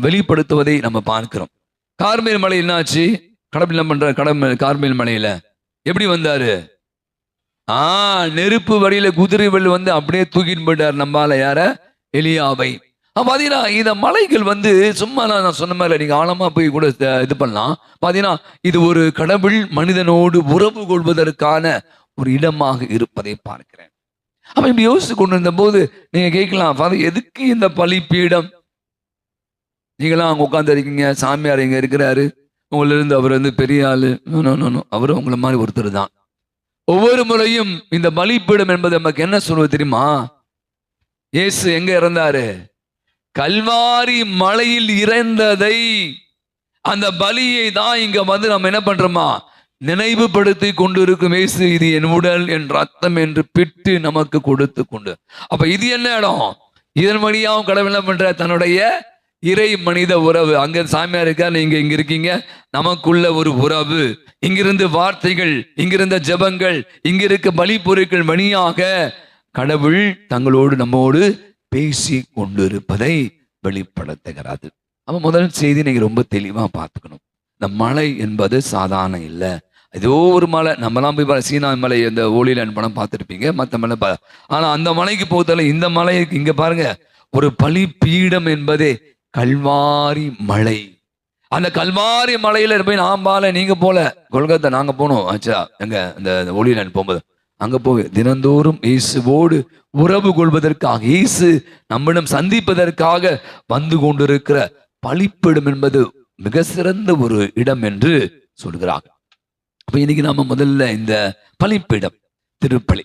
வெளிப்படுத்துவதை நம்ம பார்க்கிறோம். கார்மேல் மலை என்னாச்சு? கடவுள் என்ன பண்ற? கார்மேல் மலையில எப்படி வந்தாரு? நெருப்பு வழியில குதிரை வழி வந்து அப்படியே தூக்கிட்டு போயிட்டார். நம்பால யார? எலியாவை. பாத்தீங்கன்னா இந்த மலைகள் வந்து சும்மா நான் சொன்ன மாதிரி நீங்க ஆழமா போய் கூட இது பண்ணலாம். பாத்தீங்கன்னா இது ஒரு கடவுள் மனிதனோடு உறவு கொள்வதற்கான ஒரு இடமாக இருப்பதை பார்க்கிறேன். அப்ப இப்படி யோசிச்சு கொண்டு இருந்த போது நீங்க கேட்கலாம், எதுக்கு இந்த பலிப்பீடம்? நீங்களாம் அங்க உட்கார்ந்து இருக்கீங்க, சாமியார் இங்க இருக்கிறாரு, உங்கள இருந்து அவர் வந்து பெரிய ஆளு. அவரும் உங்களை மாதிரி ஒருத்தர் தான். ஒவ்வொரு முறையும் இந்த பலிப்பீடம் என்பது நமக்கு என்ன சொல்வது தெரியுமா? இயேசு எங்க இறந்தாரு? கல்வாரி மலையில் இறந்ததை, அந்த பலியை தான் இங்க வந்து நம்ம என்ன பண்றோமா? நினைவுபடுத்தி கொண்டிருக்கும். இயேசு இது என் உடல், என் ரத்தம் என்று பிட்டு நமக்கு கொடுத்து கொண்டு. அப்ப இது என்ன இடம்? இதன் வழியாவும் கடவுள் என்ன பண்ற? தன்னுடைய இறை மனித உறவு. அங்க சாமியார் இருக்கா, நீங்க இங்க இருக்கீங்க, நமக்குள்ள ஒரு உறவு. இங்கிருந்து வார்த்தைகள், இங்கிருந்த ஜெபங்கள், இங்க இருக்க பலி பொருட்கள் வழியாக கடவுள் தங்களோடு நம்மோடு பேசி கொண்டிருப்பதை வெளிப்படுத்துகிறது. அப்ப முதல் செய்தி நீங்க ரொம்ப தெளிவா பார்த்துக்கணும். இந்த மலை என்பது சாதாரண இல்லை. ஏதோ ஒரு மலை. நம்மலாம் போய் சீனா மலை, இந்த ஓலிலேண்ட் படம் பார்த்துருப்பீங்க, மற்ற மலை ஆனா அந்த மலைக்கு போகல. இந்த மலை இங்க பாருங்க, ஒரு பலி பீடம் என்பதே கல்வாரி மலை. அந்த கல்வாரி மலையில போய் நான் நீங்க போல கொல்கத்தா நாங்க போனோம். ஆச்சா, எங்க இந்த ஓலிலேண்ட் போகும்போது அங்க போய் தினந்தோறும் இயேசுவோடு உறவு கொள்வதற்காக, இயேசு நம்மிடம் சந்திப்பதற்காக வந்து கொண்டிருக்கிற பலிப்பீடம் என்பது மிக சிறந்த ஒரு இடம் என்று சொல்கிறாங்க. அப்ப இன்னைக்கு நாம முதல்ல இந்த பலிப்பீடம், திருப்பலி,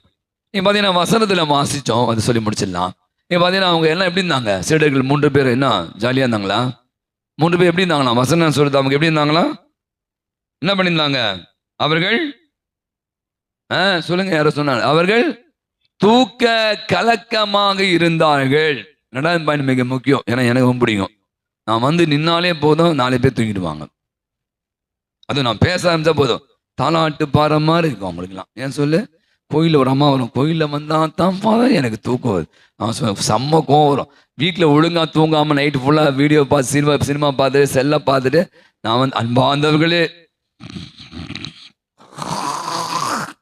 நீங்க பாத்தீங்கன்னா வசனத்துல வாசிச்சோம், அது சொல்லி முடிச்சிடலாம். நீங்க பாத்தீங்கன்னா அவங்க எல்லாம் எப்படி இருந்தாங்க? சீடர்கள் 3 பேர் என்ன ஜாலியா இருந்தாங்களா? 3 பேர் எப்படி இருந்தாங்களா? வசனம் சொல்றது அவங்க எப்படி இருந்தாங்களா? என்ன பண்ணியிருந்தாங்க? அவர்கள் சொல்லுங்க, யாரோ சொன்னாங்க, அவர்கள் தூக்க கலக்கமாக இருந்தார்கள். 2வது பாயிண்ட் மிக முக்கியம். ஏன்னா எனக்கு ரொம்ப பிடிக்கும். நான் வந்து நின்னாலே போதும் 4 பேர் தூங்கிடுவாங்க. அதுவும் நான் பேச ஆரம்பிச்சா போதும் தாலாட்டு பாடுற மாதிரி இருக்கும் அவங்களுக்குலாம். ஏன் சொல்லு, கோயிலில் ஒரு அம்மா வரும், கோயிலில் வந்தா தான் ஃபாதர் எனக்கு தூக்கம் வருது. அவன் செம்ம கோவம் வரும். வீட்டில் ஒழுங்கா தூங்காம நைட்டு ஃபுல்லாக வீடியோ பார்த்து சினிமா பார்த்துட்டு செல்லை பார்த்துட்டு நான் வந்து அன்பாந்தவர்களே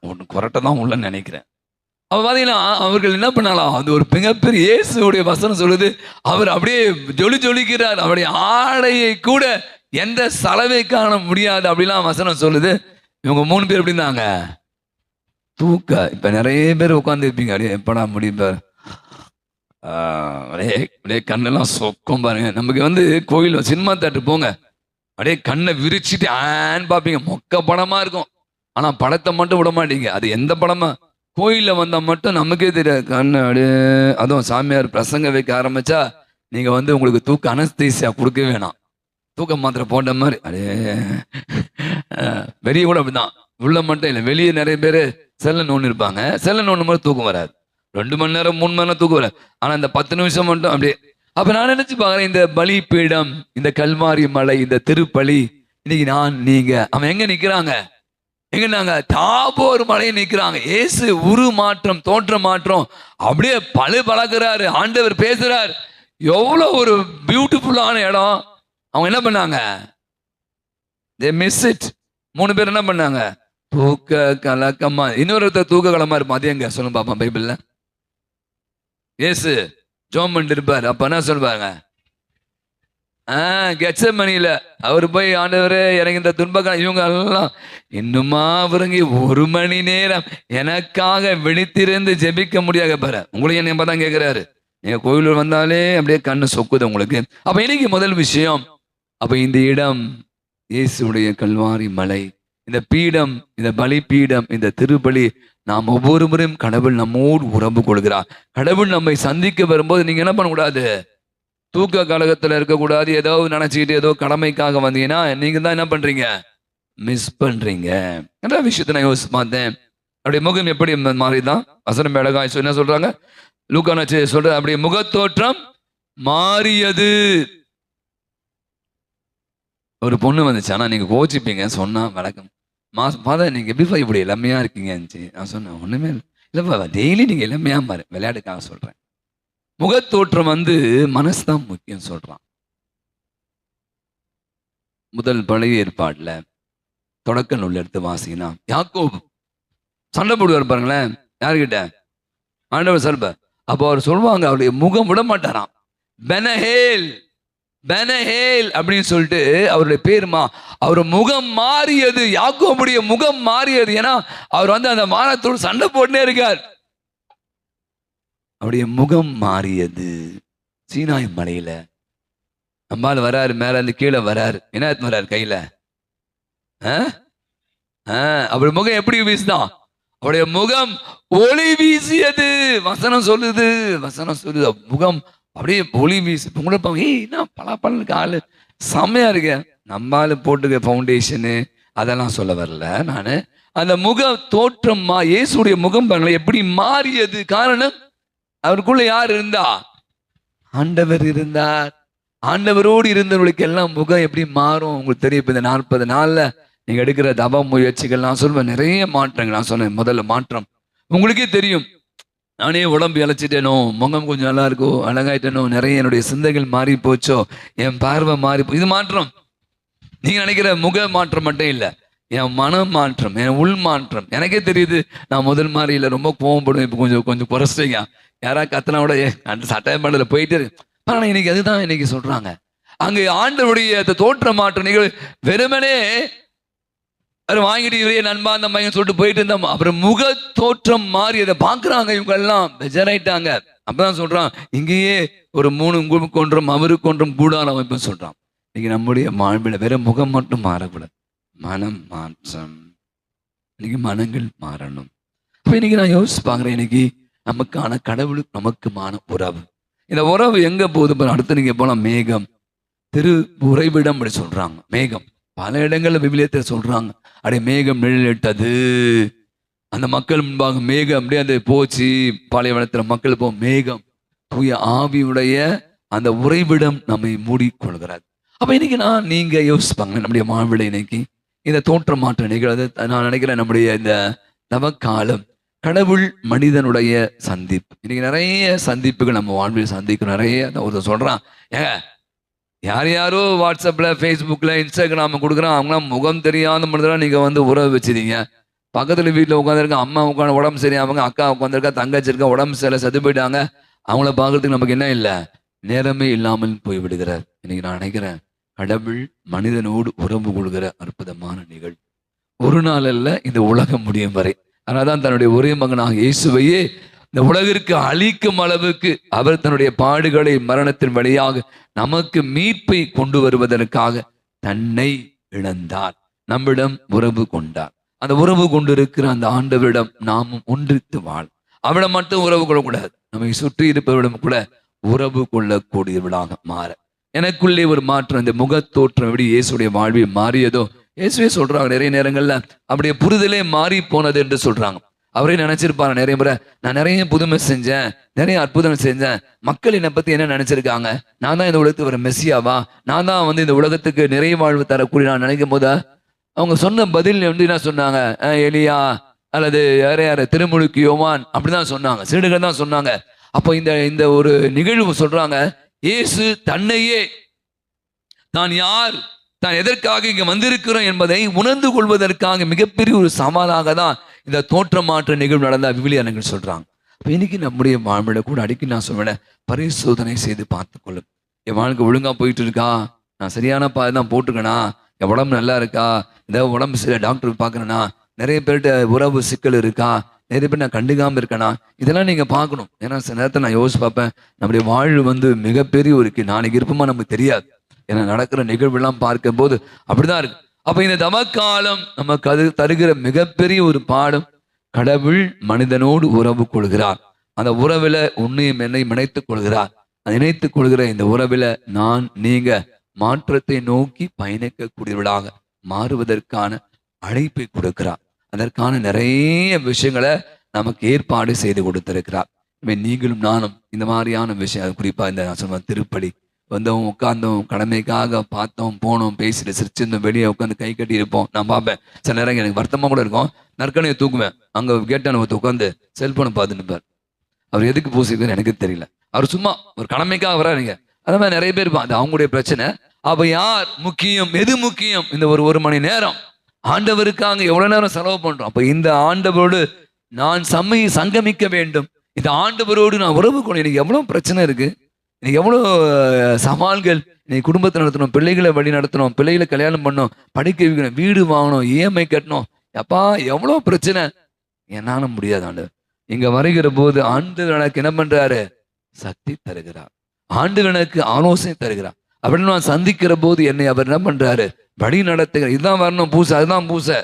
ஒன்று குரட்டை தான் உள்ள நினைக்கிறேன். அவ பார்த்தீங்கன்னா அவர்கள் என்ன பண்ணலாம்? அது ஒரு மிகப்பெரிய இயேசுடைய வசனம் சொல்லுது, அவர் அப்படியே ஜொலிக்கிறார். அவருடைய ஆடையை கூட எந்த சலவை காண முடியாது அப்படிலாம் வசனம் சொல்லுது. இவங்க 3 பேர் எப்படி இருந்தாங்க? தூக்க. இப்ப நிறைய பேர் உட்காந்து இருப்பீங்க, அப்படியே எப்படா முடிப்பார், அப்படியே கண்ணெல்லாம் சொக்கம் பாருங்க. நமக்கு வந்து கோயில் சினிமா தேட்டர் போங்க, அப்படியே கண்ணை விரிச்சிட்டு ஆன்னு பார்ப்பீங்க, மொக்க படமா இருக்கும். ஆனா படத்தை மட்டும் விட மாட்டீங்க. அது எந்த படமா? கோயில்ல வந்தா மட்டும் நமக்கே தெரியாது, கண்ணு அப்படியே. அதுவும் சாமியார் பிரசங்க வைக்க ஆரம்பிச்சா நீங்க வந்து உங்களுக்கு தூக்க அனஸ்தீசியா கொடுக்க வேணாம், தூக்க மாத்திரை போட்ட மாதிரி அப்படியே. வெளியே கூட அப்படிதான், உள்ள மட்டும் இல்லை, வெளியே நிறைய பேர் செல்ல நோண்டு இருப்பாங்க. செல்ல நோண்டு மாதிரி தூக்கம் வராது. 2 மணி நேரம் 3 மணி நேரம் தூக்கம் வராது. ஆனா இந்த 10 நிமிஷம் மட்டும் அப்படியே. அப்ப நான் நினைச்சு பாக்குறேன், இந்த பலி பீடம், இந்த கல்வாரி மலை, இந்த திருப்பலி, இன்னைக்கு நான் நீங்க அவன் எங்க நிக்கிறாங்க? எங்க நாங்க தாபோர் மலையை நிக்கிறாங்க. இயேசு உரு மாற்றம், தோற்ற மாற்றம், அப்படியே பழகுறாரு. ஆண்டவர் பேசுறார். எவ்வளவு ஒரு பியூட்டிஃபுல்லான இடம். அவங்க என்ன பண்ணாங்க? they miss it. 3 பேர் என்ன பண்ணாங்க? தூக்க கலக்கமா. இன்னொருத்தர் தூக்க கலமா இருப்பான். அது எங்க சொல்லுங்க பாப்பா பைபிள்ல? இயேசு ஜோம் பண்ணிட்டு இருப்பாரு. அப்ப என்ன சொல்லுவாங்க? கெத்செமனியில அவர் போய் ஆண்டவரே எனக்கு இந்த துன்பக்காலம் இவங்க எல்லாம் இன்னுமா அவருங்க 1 மணி நேரம் எனக்காக விழித்திருந்து ஜெபிக்க முடியாத பாரு. உங்களையும் என்ன தான் கேட்கிறாரு. நீங்க கோயிலூர் வந்தாலே அப்படியே கண்ணு சொக்குது உங்களுக்கு. அப்ப இன்னைக்கு முதல் விஷயம், அப்ப இந்த இடம் இயேசுடைய கல்வாரி மலை, இந்த பீடம், இந்த பலி பீடம், இந்த திருப்பலி, நாம் ஒவ்வொரு முறையும் கடவுள் நம்மோடு உறவு கொள்கிறார். கடவுள் நம்மை சந்திக்க வரும்போது நீங்க என்ன பண்ணக்கூடாது, தூக்க கழகத்துல இருக்கக்கூடாது. ஏதோ நினைச்சுக்கிட்டு ஏதோ கடமைக்காக வந்தீங்கன்னா நீங்க தான் என்ன பண்றீங்க, மிஸ் பண்றீங்க. என்ற விஷயத்தை நான் யோசிச்சு பார்த்தேன். அப்படியே முகம் எப்படி மாறிதான் வசனம் அழகாய் என்ன சொல்றாங்க, லூக்கான சொல்ற அப்படியே முகத்தோற்றம் மாறியது. ஒரு பொண்ணு வந்துச்சு, ஆனா நீங்க கோச்சிப்பீங்க சொன்னா வழக்கம். மாதம் நீங்க எப்படி இப்படி இளமையா இருக்கீங்க. நான் சொன்னேன் ஒண்ணுமே இல்லப்பா, டெய்லி நீங்க இளமையா மாறு, விளையாட்டுக்காக சொல்றேன். முகத்தோற்றம் மனசுதான் முக்கியம் சொல்றான். முதல் பழைய ஏற்பாடுல தொடக்க நூல் எடுத்து வாசிங்கன்னா யாக்கோபு சண்டை போடுவார் பாருங்களேன். யாருக்கிட்ட, ஆண்டவர் சொல்ப. அப்போ அவர் சொல்லுவாங்க அவருடைய முகம் விட மாட்டாராம். பெனஹேல் பெனஹேல் அப்படின்னு சொல்லிட்டு அவருடைய பேருமா, அவர் முகம் மாறியது. யாக்கோபுடைய முகம் மாறியது. ஏன்னா அவர் அந்த மானத்தோடு சண்டை போட்டுனே இருக்கார். அவருடைய முகம் மாறியது. சீனாய் மலையில நம்மால் வராரு, மேல இருந்து கீழே வராரு. என்ன வர்றாரு கையில? அவருடைய முகம் எப்படி வீசுதான்? அவருடைய முகம் ஒளி வீசியது. வசனம் சொல்லுது, வசனம் சொல்லுது. முகம் அப்படியே ஒளி வீசு. உங்களோட என்ன பல ஆளு செம்மையா இருக்க. நம்மால போட்டுக்க ஃபவுண்டேஷனு அதெல்லாம் சொல்ல வரல நானு. அந்த முக தோற்றம் இயேசுடைய முகம் பாருங்களேன் எப்படி மாறியது. காரணம் அவருக்குள்ள யார் இருந்தா? ஆண்டவர் இருந்தார். ஆண்டவரோடு இருந்தவர்களுக்கு எல்லாம் முகம் எப்படி மாறும் உங்களுக்கு தெரியும். இந்த 40 நாள்ல நீங்க எடுக்கிற தப முயற்சிகள் நான் சொல்வேன், நிறைய மாற்றங்கள். நான் சொன்னேன் முதல்ல மாற்றம் உங்களுக்கே தெரியும். நானே உடம்பு இழைச்சிட்டேனோ, முகம் கொஞ்சம் நல்லா இருக்கோ, அழகாயிட்டேனோ, நிறைய என்னுடைய சிந்தைகள் மாறி போச்சோ, என் பார்வை மாறி இது மாற்றம். நீங்க நினைக்கிற முக மாற்றம் மட்டும் இல்லை, என் மன மாற்றம், என் உள் மாற்றம். எனக்கே தெரியுது நான் முதல் மாதிரி இல்லை, ரொம்ப கோவப்படுவேன். இப்போ கொஞ்சம் கொஞ்சம் குறைச்சிட்டீங்க. யாராவது கத்தனா கூட அந்த சட்டை பண்ணல போயிட்டு இருக்கு. ஆனால் இன்னைக்கு அதுதான் இன்னைக்கு சொல்றாங்க. அங்கே ஆண்டவருடைய தோற்ற மாற்ற நிகழ்வு வெறுமனே அவர் வாங்கிட்டு இவரே நண்பா அந்த மையம் சொல்லிட்டு போயிட்டு இருந்தோம். அப்புறம் முக தோற்றம் மாறி அதை பாக்குறாங்க. இவங்க எல்லாம் பெஜராயிட்டாங்க. அப்பதான் சொல்றான், இங்கேயே ஒரு 3 கொன்றும் அவருக்கு ஒன்றும் கூடான அமைப்பு சொல்றான். இன்னைக்கு நம்முடைய வாழ்வில் வேற முகம் மட்டும் மாறக்கூடாது, மனம் மாற்றம். இன்னைக்கு மனங்கள் மாறணும். அப்ப இன்னைக்கு நான் யோசிச்சு பாக்குறேன், இன்னைக்கு நமக்கான கடவுள் நமக்குமான உறவு. இந்த உறவு எங்க போகுது? அடுத்து நீங்க போனா மேகம், திரு உறைவிடம் அப்படி சொல்றாங்க. மேகம் பல இடங்கள்ல விவிலியத்தை சொல்றாங்க. அப்படியே மேகம் நிழலிட்டது. அந்த மக்கள் முன்பாக மேகம் அப்படியே அந்த போச்சு. பாலைவனத்துல மக்கள் போ மேகம் தூய ஆவியுடைய அந்த உறைவிடம் நம்மை மூடிக்கொள்கிறார். அப்ப இன்னைக்கு நீங்க யோசிப்பாங்க, நம்முடைய வாழ்விட இன்னைக்கு இந்த தோற்ற மாற்ற நிகழ்வு. நான் நினைக்கிறேன் நம்முடைய இந்த நவக்காலம் கடவுள் மனிதனுடைய சந்திப்பு. இன்னைக்கு நிறைய சந்திப்புகள் நம்ம வாழ்வில் சந்திக்கிறோம். நிறைய ஒரு சொல்றான், யார் யாரோ வாட்ஸ்அப்ல, ஃபேஸ்புக்ல, இன்ஸ்டாகிராம் கொடுக்குறான். அவங்களாம் முகம் தெரியாத மனிதராக நீங்க உறவு வச்சிருக்கீங்க. பக்கத்துல வீட்டில் உட்காந்துருக்க அம்மா உட்காந்து உடம்பு சரியாமங்க, அக்கா உட்காந்துருக்கா, தங்கச்சி இருக்கா, உடம்பு சரியில்லை, செத்து போயிட்டாங்க. அவங்கள பார்க்கறதுக்கு நமக்கு என்ன இல்லை, நேரமே இல்லாமல் போய் விடுகிறார். இன்னைக்கு நான் நினைக்கிறேன் கடவுள் மனிதனோடு உறவு கொள்கிற அற்புதமான நிகழ்வு. ஒரு நாள் அல்ல, இந்த உலகம் முடியும் வரை. அதனால்தான் தன்னுடைய ஒரே மகனாக இயேசுவையே இந்த உலகிற்கு அழிக்கும் அளவுக்கு அவர் தன்னுடைய பாடுகளை மரணத்தின் வழியாக நமக்கு மீட்பை கொண்டு வருவதற்காக தன்னை இழந்தார். நம்மிடம் உறவு கொண்டார். அந்த உறவு கொண்டிருக்கிற அந்த ஆண்டவரிடம் நாமும் ஒன்றித்து வாழ். அவரிடம் மட்டும் உறவு கொள்ளக்கூடாது, நம்மை சுற்றி இருப்பவரிடம் கூட உறவு கொள்ளக்கூடியவர்களாக மாற. எனக்குள்ளே ஒரு மாற்றம், இந்த முகத்தோற்றம் எப்படி இயேசுடைய வாழ்வில் மாறியதோ, இயேசுவே சொல்றாங்க நிறைய நேரங்கள்ல அப்படியே புரிதலே மாறி போனது என்று சொல்றாங்க. அவரே நினைச்சிருப்பாரு நிறைய முறை, நான் நிறைய புதுமை செஞ்சேன், நிறைய அற்புதம் செஞ்சேன், மக்கள் என்னை பத்தி என்ன நினைச்சிருக்காங்க, நான் தான் இந்த உலகத்துக்கு ஒரு மெஸ்ஸியாவா, நான் தான் இந்த உலகத்துக்கு நிறைய வாழ்வு தரக்கூடிய நான் நினைக்கும் போது அவங்க சொன்ன பதில் என்ன சொன்னாங்க, எலியா அல்லது யார திருமுழுக்கு யோவான் அப்படிதான் சொன்னாங்க, சீடுகள் தான் சொன்னாங்க. அப்போ இந்த ஒரு நிகழ்வு சொல்றாங்க, இயேசு தன்னையே தான் யார், தான் எதற்காக இங்க வந்திருக்கிறோம் என்பதை உணர்ந்து கொள்வதற்காக மிகப்பெரிய ஒரு சவாலாக தான் இந்த தோற்ற மாற்ற நிகழ்வு நடந்தா விவிலியர்கள் சொல்றாங்க. இன்னைக்கு நம்முடைய வாழ்விட கூட அடிக்கடி நான் சொல்வேன், பரிசோதனை செய்து பார்த்துக்கொள்ளும். என் வாழ்க்கை ஒழுங்கா போயிட்டு இருக்கா, நான் சரியான தான் போட்டிருக்கேனா, என் உடம்பு நல்லா இருக்கா, ஏதாவது உடம்பு சரியா டாக்டர் பார்க்கணும்னா, நிறைய பேர்கிட்ட உறவு சிக்கல் இருக்கா, நிறைய பேர் நான் கண்டுக்காம இருக்கேனா, இதெல்லாம் நீங்க பார்க்கணும். ஏன்னா சில நேரத்தில் நான் யோசிச்சு பார்ப்பேன், நம்முடைய வாழ்வு வந்து மிகப்பெரிய ஒரு நாளைக்கு இருப்போமா நமக்கு தெரியாது. ஏன்னா நடக்கிற நிகழ்வுலாம் பார்க்கும் போது அப்படிதான் இருக்கு. அப்ப இந்த தவக்காலம் நமக்கு அது தருகிற மிகப்பெரிய ஒரு பாடம், கடவுள் மனிதனோடு உறவு கொள்கிறார். அந்த உறவுல உன்னையும் என்னையும் இணைத்துக் கொள்கிறார். இணைத்துக் கொள்கிற இந்த உறவுல நீங்க மாற்றத்தை நோக்கி பயணிக்கக்கூடியவர்களாக மாறுவதற்கான அழைப்பை கொடுக்கிறார். அதற்கான நிறைய விஷயங்களை நமக்கு ஏற்பாடு செய்து கொடுத்திருக்கிறார். நீங்களும் நானும் இந்த மாதிரியான விஷயம், குறிப்பா இந்த நான் சொல்லுவேன் திருப்பலி வந்தோம், உட்கார்ந்தோம், கடமைக்காக பார்த்தோம், போனோம், பேசிட்டு சிரிச்சிருந்தோம், வெளியே உட்காந்து கை கட்டி இருப்போம். நான் பார்ப்பேன் சில நேரம் எனக்கு வருத்தமா கூட இருக்கும், நற்கனையை தூக்குவேன், அங்க கேட்டான உட்காந்து செல்போனை பார்த்து நிற்பார். அவர் எதுக்கு பூசிக்கிறார் எனக்கு தெரியல, அவர் சும்மா ஒரு கடமைக்காக வராருங்க. அந்த மாதிரி நிறைய பேர் அது அவங்களுடைய பிரச்சனை. அப்ப யார் முக்கியம், எது முக்கியம்? இந்த ஒரு மணி நேரம் ஆண்டவருக்காக எவ்வளவு நேரம் செலவு பண்றோம். அப்ப இந்த ஆண்டவரோடு நான் சங்கமிக்க வேண்டும், இந்த ஆண்டவரோடு நான் உறவு கொள்ள. எனக்கு எவ்வளவு பிரச்சனை இருக்கு, எனக்கு எவ்வளவு சவால்கள். இன்னைக்கு குடும்பத்தை நடத்தணும், பிள்ளைகளை வழி நடத்தணும், பிள்ளைகளை கல்யாணம் பண்ணணும், படிக்க வைக்கணும், வீடு வாங்கணும், இஎம்ஐ கட்டணும். அப்பா எவ்வளவு பிரச்சனை, என்னால முடியாது. ஆண்டவர் இங்க வருகிற போது ஆண்டவர் எனக்கு என்ன பண்றாரு? சக்தி தருகிறார். ஆண்டவர் எனக்கு ஆலோசனை தருகிறார். அப்படின்னு நான் சந்திக்கிற போது என்னை அவர் என்ன பண்றாரு? வழி நடத்துகிறார். இதுதான் வரணும் பூசை, அதுதான் பூசை,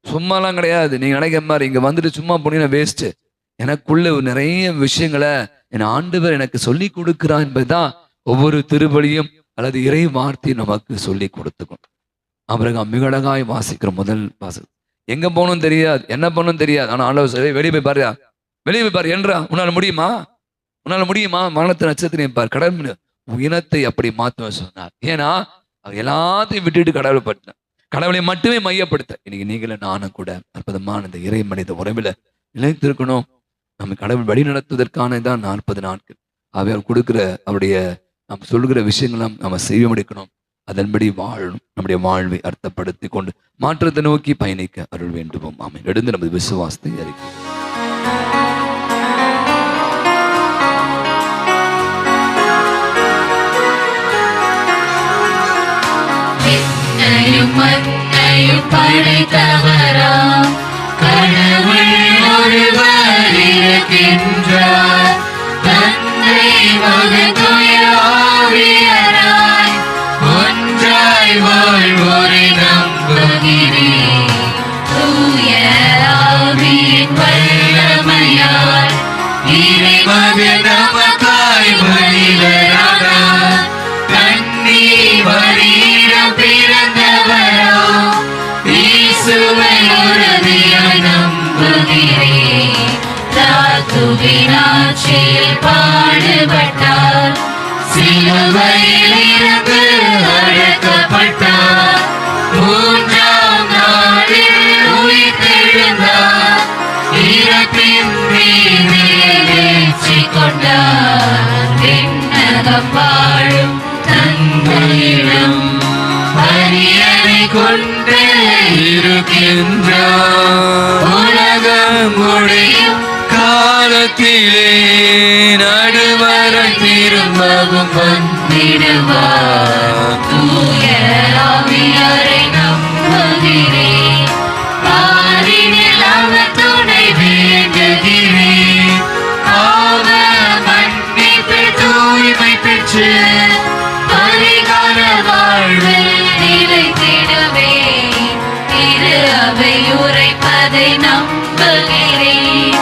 சும்மாலாம் கிடையாது. நீங்க நினைக்கிற மாதிரி இங்க வந்துட்டு சும்மா போனீங்கன்னா வேஸ்ட். எனக்குள்ள நிறைய விஷயங்களை என் ஆண்டவர் எனக்கு சொல்லி கொடுக்கிறார் என்பதுதான் ஒவ்வொரு திருவழியும் அல்லது இறை வார்த்தையும் நமக்கு சொல்லி கொடுத்துக்கும். ஆபிரகாம் மிக அழகாய் வாசிக்கிற முதல் வாசகம். எங்க போகணும் தெரியாது, என்ன பண்ணணும் தெரியாது. ஆனா ஆண்டவர் வெளியே போய் பாரு, வெளியே போய் பாரு என்றா, உன்னால முடியுமா, உன்னால முடியுமா? மரணத்தை நட்சத்திரம் பார், கடவுள் இனத்தை அப்படி மாத்துவேன் சொன்னார். ஏன்னா அவர் எல்லாத்தையும் விட்டுட்டு கடவுளை பற்றின, கடவுளை மட்டுமே மையப்படுத்த. இன்னைக்கு நீங்களும் நானும் கூட அற்புதமான இந்த இறை மனித உறவில் நிலைத்திருக்கணும். நம்ம கடவுள் வழி நடத்துவதற்கான தான் 40 நாட்கள். அவர் கொடுக்கிற அவருடைய நம்ம சொல்கிற விஷயங்களும் நம்ம செய்ய முடிக்கணும். அதன்படி வாழணும். நம்முடைய வாழ்வை அர்த்தப்படுத்தி கொண்டு மாற்றத்தை நோக்கி பயணிக்க அருள் வேண்டுவோம். ஆமென். எழுந்து நமது விசுவாசத்தை அறிக்கை. மண்ணையும் படைத்தவராம் கடவுள் ஒருவர் இருக்கின்றார். தந்தை மகன் தூய ஆவியாராய் ஒன்றாய் வாழ்வோரை நம்புகிறேன். தூய ஆவியின் வல்லமையால் இறைமகன் நமக்காய் பலிகளானார். கன்னி மரியிடம் பிறந்தவராம் இயேசுவை உறுதியாய் நம்புகிறேன். தாத்துவின் ஆட்சியில் பாடுபட்டார், சிலுவையில் இருந்து அடக்கப்பட்டார், 3ஆம் நாளில் உயிர்த்தெழுந்தார், இறப்பின் மீது வெற்றி கொண்டார். விண்ணகம் வாழும் தந்தையிடம் அரியணை கொண்டு இருக்கின்றார். உலகம் முடியும் காலத்திலே நடுவரை திரும்பவும் வந்திடுவார். தூய ஆவியாரை நம்புகிறேன். பாரினில் அவர் துணை வேண்டுகிறேன். பாவ மன்னிப்பில் தூய்மை பெற்று பரிகார வாழ்வில் நிலைத்திடவே திரு அவை உரைப்பதை நம்புகிறேன்.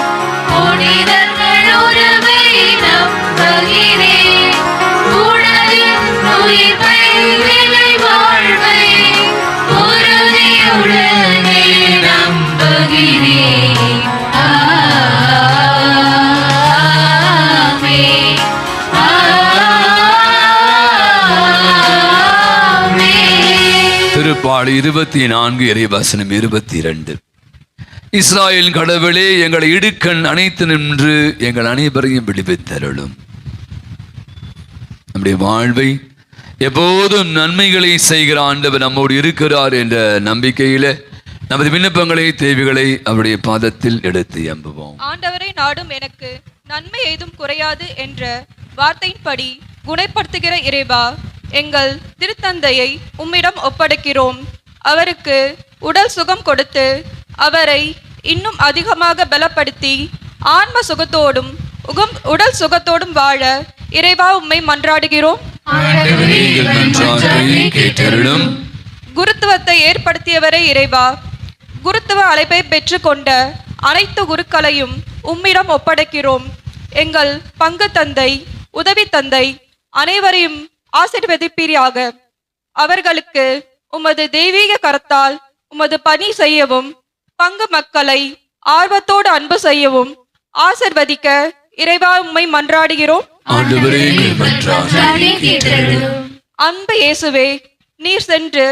புனிதர்கள் உறவை நம்புகிறேன். உடலின் உயிர்ப்பை நிலை வாழ்வை உறுதியுடனே நம்புகிறேன். ஆமென். திருப்பாடு 24 இறைவசனம் 22. இஸ்ராயேல் கடவுளே, எங்களை இடுக்கண் அணைத்து நின்று எங்கள் அனைவரையும் விடுவித்தருளும். நம்முடைய வாழ்வை எப்போதும் நன்மைகளை செய்கிற ஆண்டவர் நம்மோடு இருக்கிறார் என்ற நம்பிக்கையில நமது விண்ணப்பங்களை தேவைகளை அவருடைய பாதத்தில் எடுத்து எம்புவோம். ஆண்டவரை நாடும் எனக்கு நன்மை ஏதும் குறையாது என்ற வார்த்தையின்படி குணப்படுத்துகிற இறைவா, எங்கள் திருத்தந்தையை உம்மிடம் ஒப்படைக்கிறோம். அவருக்கு உடல் சுகம் கொடுத்து அவரை இன்னும் அதிகமாக பலப்படுத்தி ஆன்ம சுகத்தோடும் உடல் சுகத்தோடும் வாழ இறைவா உம்மை மன்றாடுகிறோம். ஆண்டவரே, எங்கள் மன்றாட்டை கேட்டருளும். குருத்துவத்தை ஏற்படுத்தியவரே இறைவா, குருத்துவ அழைப்பை பெற்றுக்கொண்ட அனைத்து குருக்களையும் உம்மிடம் ஒப்படைக்கிறோம். எங்கள் பங்கு தந்தை, உதவி தந்தை அனைவரையும் ஆசீர்வதிப்பீராக. அவர்களுக்கு உமது தெய்வீக கரத்தால் உமது பணி செய்யவும், பங்கு மக்களை ஆர்வத்தோடு அன்பு செய்யவும் ஆசிர்வதிக்க இறைவா உம்மை மன்றாடுகிறோம். ஆண்டவரே, எங்கள் மன்றாட்டை கேட்டருளும். அன்பு இயேசுவே, நீர் சென்று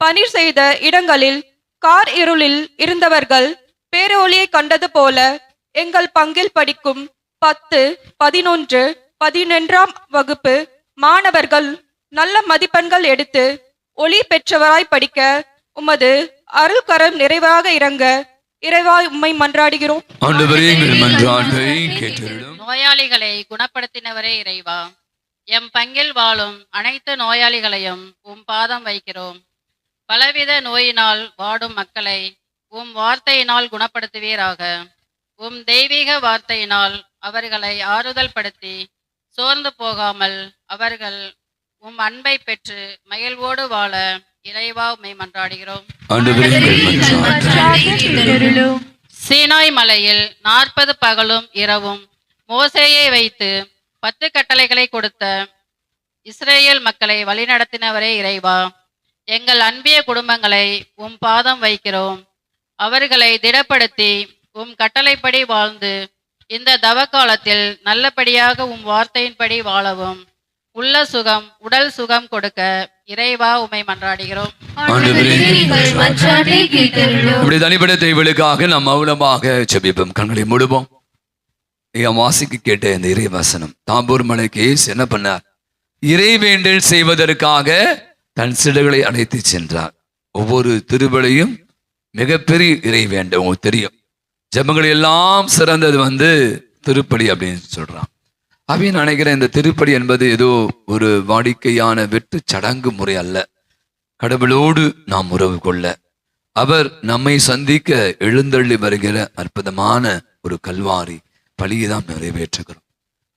பணி செய்த இடங்களில் கார் இருளில் இருந்தவர்கள் பேரொளியை கண்டது போல எங்கள் பங்கில் படிக்கும் 10, 11, 11ஆம் வகுப்பு மாணவர்கள் நல்ல மதிப்பெண்கள் எடுத்து ஒளி பெற்றவராய் படிக்க உமது அருள்கரம் நிறைவாக இறங்க இறைவா உம்மை மன்றாடுகிறோம். ஆண்டவரே, எங்கள் மன்றாட்டை கேட்டருளும். நோயாளிகளை குணப்படுத்தினவரே இறைவா, எம் பங்கில் வாழும் அனைத்து நோயாளிகளையும் உம் பாதம் வைக்கிறோம். பலவித நோயினால் வாடும் மக்களை உம் வார்த்தையினால் குணப்படுத்துவீராக. உம் தெய்வீக வார்த்தையினால் அவர்களை ஆறுதல் படுத்தி சோர்ந்து போகாமல் அவர்கள் உம் அன்பை பெற்று மகிழ்வோடு வாழ இறைவா உம்மை மன்றாடுகிறோம். சீனாய் மலையில் 40 பகலும் இரவும் மோசேயை வைத்து 10 கட்டளைகளை கொடுத்த இஸ்ரேல் மக்களை வழிநடத்தினவரே இறைவா, எங்கள் அன்பிய குடும்பங்களை உம் பாதம் வைக்கிறோம். அவர்களை திடப்படுத்தி உம் கட்டளைப்படி வாழ்ந்து இந்த தவ காலத்தில் நல்லபடியாக உம் வார்த்தையின்படி வாழவும் உள்ள சுகம் உடல் சுகம் கொடுக்க இறைவா உம்மை மன்றாடுகிறோம். தனிப்பட்ட தேவைகளுக்காக நாம் மௌனமாக ஜெபிப்போம். கண்களை மூடுவோம். வாசிக்கு கேட்ட இந்த இறை வசனம், தாம்பூர் மலைக்கு இயேசு என்ன பண்ணார்? இறைவேண்டல் செய்வதற்காக தன் சிடுகளை அழைத்து சென்றார். ஒவ்வொரு திருவிழையும் மிகப்பெரிய இறைவேண்டல். உங்களுக்கு தெரியும், ஜெபங்கள் எல்லாம் சிறந்தது திருப்பலி அப்படின்னு சொல்றான். அப்படின்னு நினைக்கிறேன், இந்த திருப்பலி என்பது ஏதோ ஒரு வாடிக்கையான வெட்டு சடங்கு முறை அல்ல. கடவுளோடு நாம் உறவு கொள்ள, அவர் நம்மை சந்திக்க எழுந்தள்ளி வருகிற அற்புதமான ஒரு கல்வாரி பலியை தான் நிறைவேற்றுகிறோம்.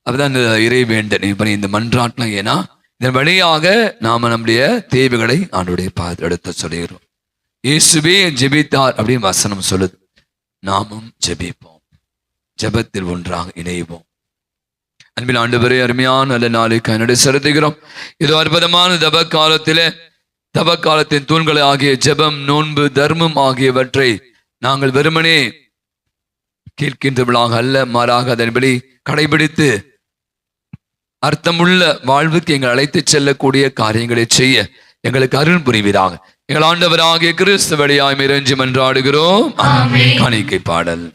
அதுதான் இந்த இறைவேண்டல். இந்த மன்றாட்டலாம். ஏன்னா இதன் வழியாக நாம நம்முடைய தேவைகளை ஆண்டுடைய எடுத்து சொல்லுகிறோம். இயேசுவே ஜெபித்தார் அப்படின்னு வசனம் சொல்லுது. நாமும் ஜெபிப்போம், ஜெபத்தில் ஒன்றாக இணைவோம். அன்பில் ஆண்டவரே, அருமையான நல்ல நாளுக்கு என்னுடைய செலுத்துகிறோம். இது அற்புதமான தப காலத்தின் தூண்களை ஆகிய ஜெபம், நோன்பு, தர்மம் ஆகியவற்றை நாங்கள் வெறுமனே கேட்கின்றவர்களாக அல்ல, மாறாக அதன்படி கடைபிடித்து அர்த்தமுள்ள வாழ்வுக்கு எங்கள் அழைத்து செல்லக்கூடிய காரியங்களை செய்ய எங்களுக்கு அருள் புரிவீராக. எங்கள் ஆண்டவராகிய கிறிஸ்து வழியாய் இறைஞ்சி மன்றாடுகிறோம். காணிக்கை பாடல்.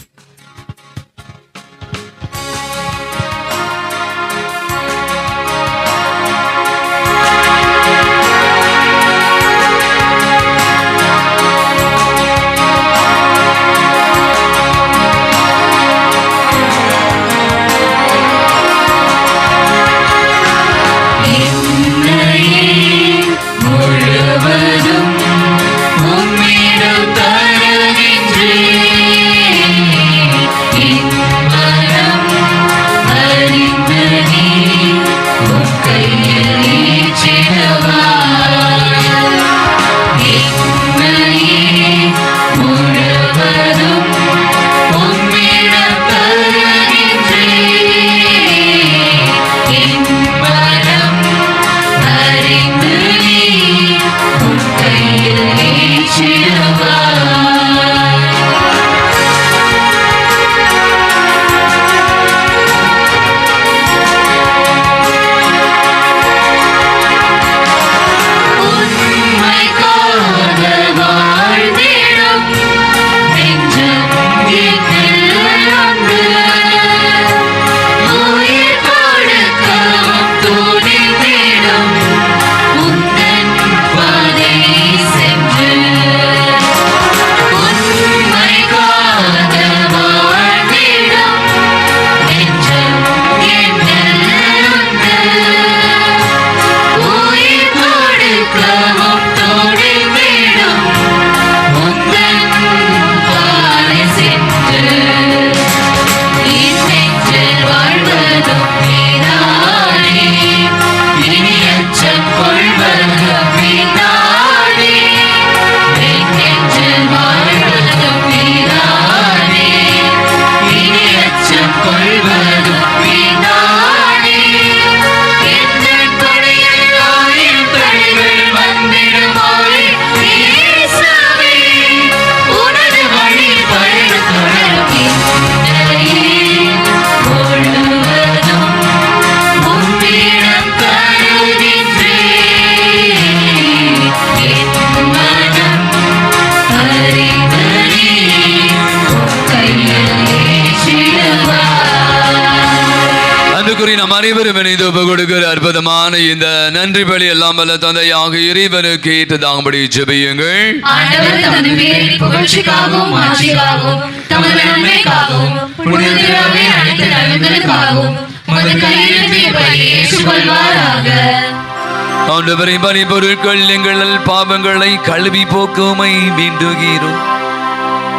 உம்மிடம் தருகின்றேன் ஆண்டவருக்குரிய நம் அனைவரும் இணைந்து ஒப்பு கொடுக்கிற அற்புதமான இந்த நன்றி பலி எல்லாம் வல்ல தந்தையாக இறைவனுக்கு ஏற்றதாகும்படி ஜெபியுங்கள். ஆண்டவர் தமது பேரின் புகழ்ச்சிக்காகவும் ஆட்சிக்காகவும் தமது நன்மைக்காகவும் புனித திருவை அனைத்து நலன்களுக்காகவும் உமது கையிலிருந்து இப்பலியை ஏற்றுக்கொள்வாராக. ஆண்டவரின் பணிபொருட்கள் எங்கள் பாவங்களை கழுவி போக்குமை வேண்டுகிறோம்.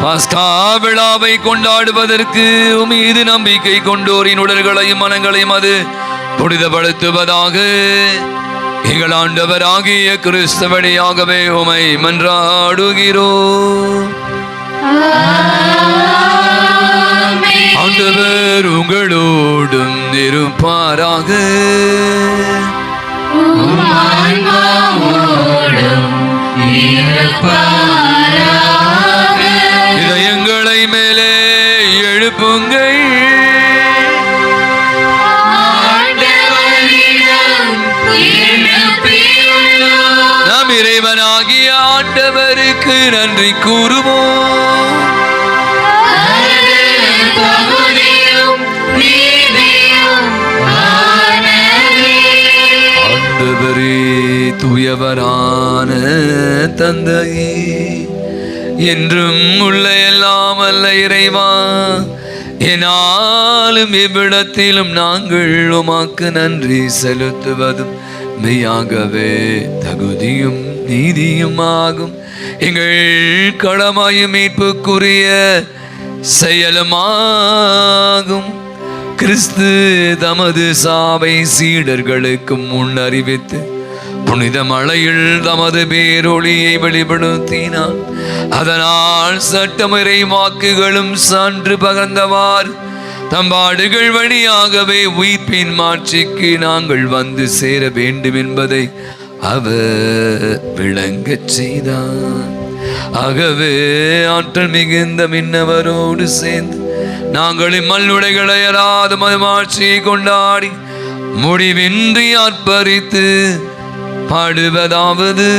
பாஸ்கா விழாவை கொண்டாடுவதற்கு மீது நம்பிக்கை கொண்டோரின் உடல்களையும் மனங்களையும் அது புனிதப்படுத்துவதாக எங்கள் ஆண்டவராகிய கிறிஸ்து வழியாகவே உமை மன்றாடுகிறோம். ஆண்டவர் உங்களோடும் இருப்பாராக. இதயங்களை மேலே எழுப்புங்கள். நம் இறைவனாகிய ஆண்டவருக்கு நன்றி கூறுவோம். ஆண்டவரே, தூயவரான தந்தையே, என்றும் உள்ள எல்லாம் அல்ல இறைவா, என்னாலும் இவ்விடத்திலும் நாங்கள் உமக்கு நன்றி செலுத்துவதும் மெய்யாகவே தகுதியும் நீதியும் ஆகும். எங்கள் கடமையும் மீட்புக்குரிய செயலுமாகும். கிறிஸ்து தமது சாவை சீடர்களுக்கு முன் அறிவித்து புனித மலையில் தமது பேரொளியை வெளிப்படுத்தினார். அதனால் சட்டமுறை வாக்குகளும் சான்று பகர்ந்தவார் தம்பாடுகள் வழியாகவே உயிர்ப்பின் மாட்சிக்கு நாங்கள் வந்து சேர வேண்டும் என்பதை அவர் விளங்கச் செய்தார். ஆகவே ஆற்றல் மிகுந்த மின்னவரோடு சேர்ந்து நாங்கள் இம்மல்லுடைகளை அறாத மதுமாட்சியை கொண்டாடி முடிவின்றி ஆர்ப்பரித்து பாடுவதாவது.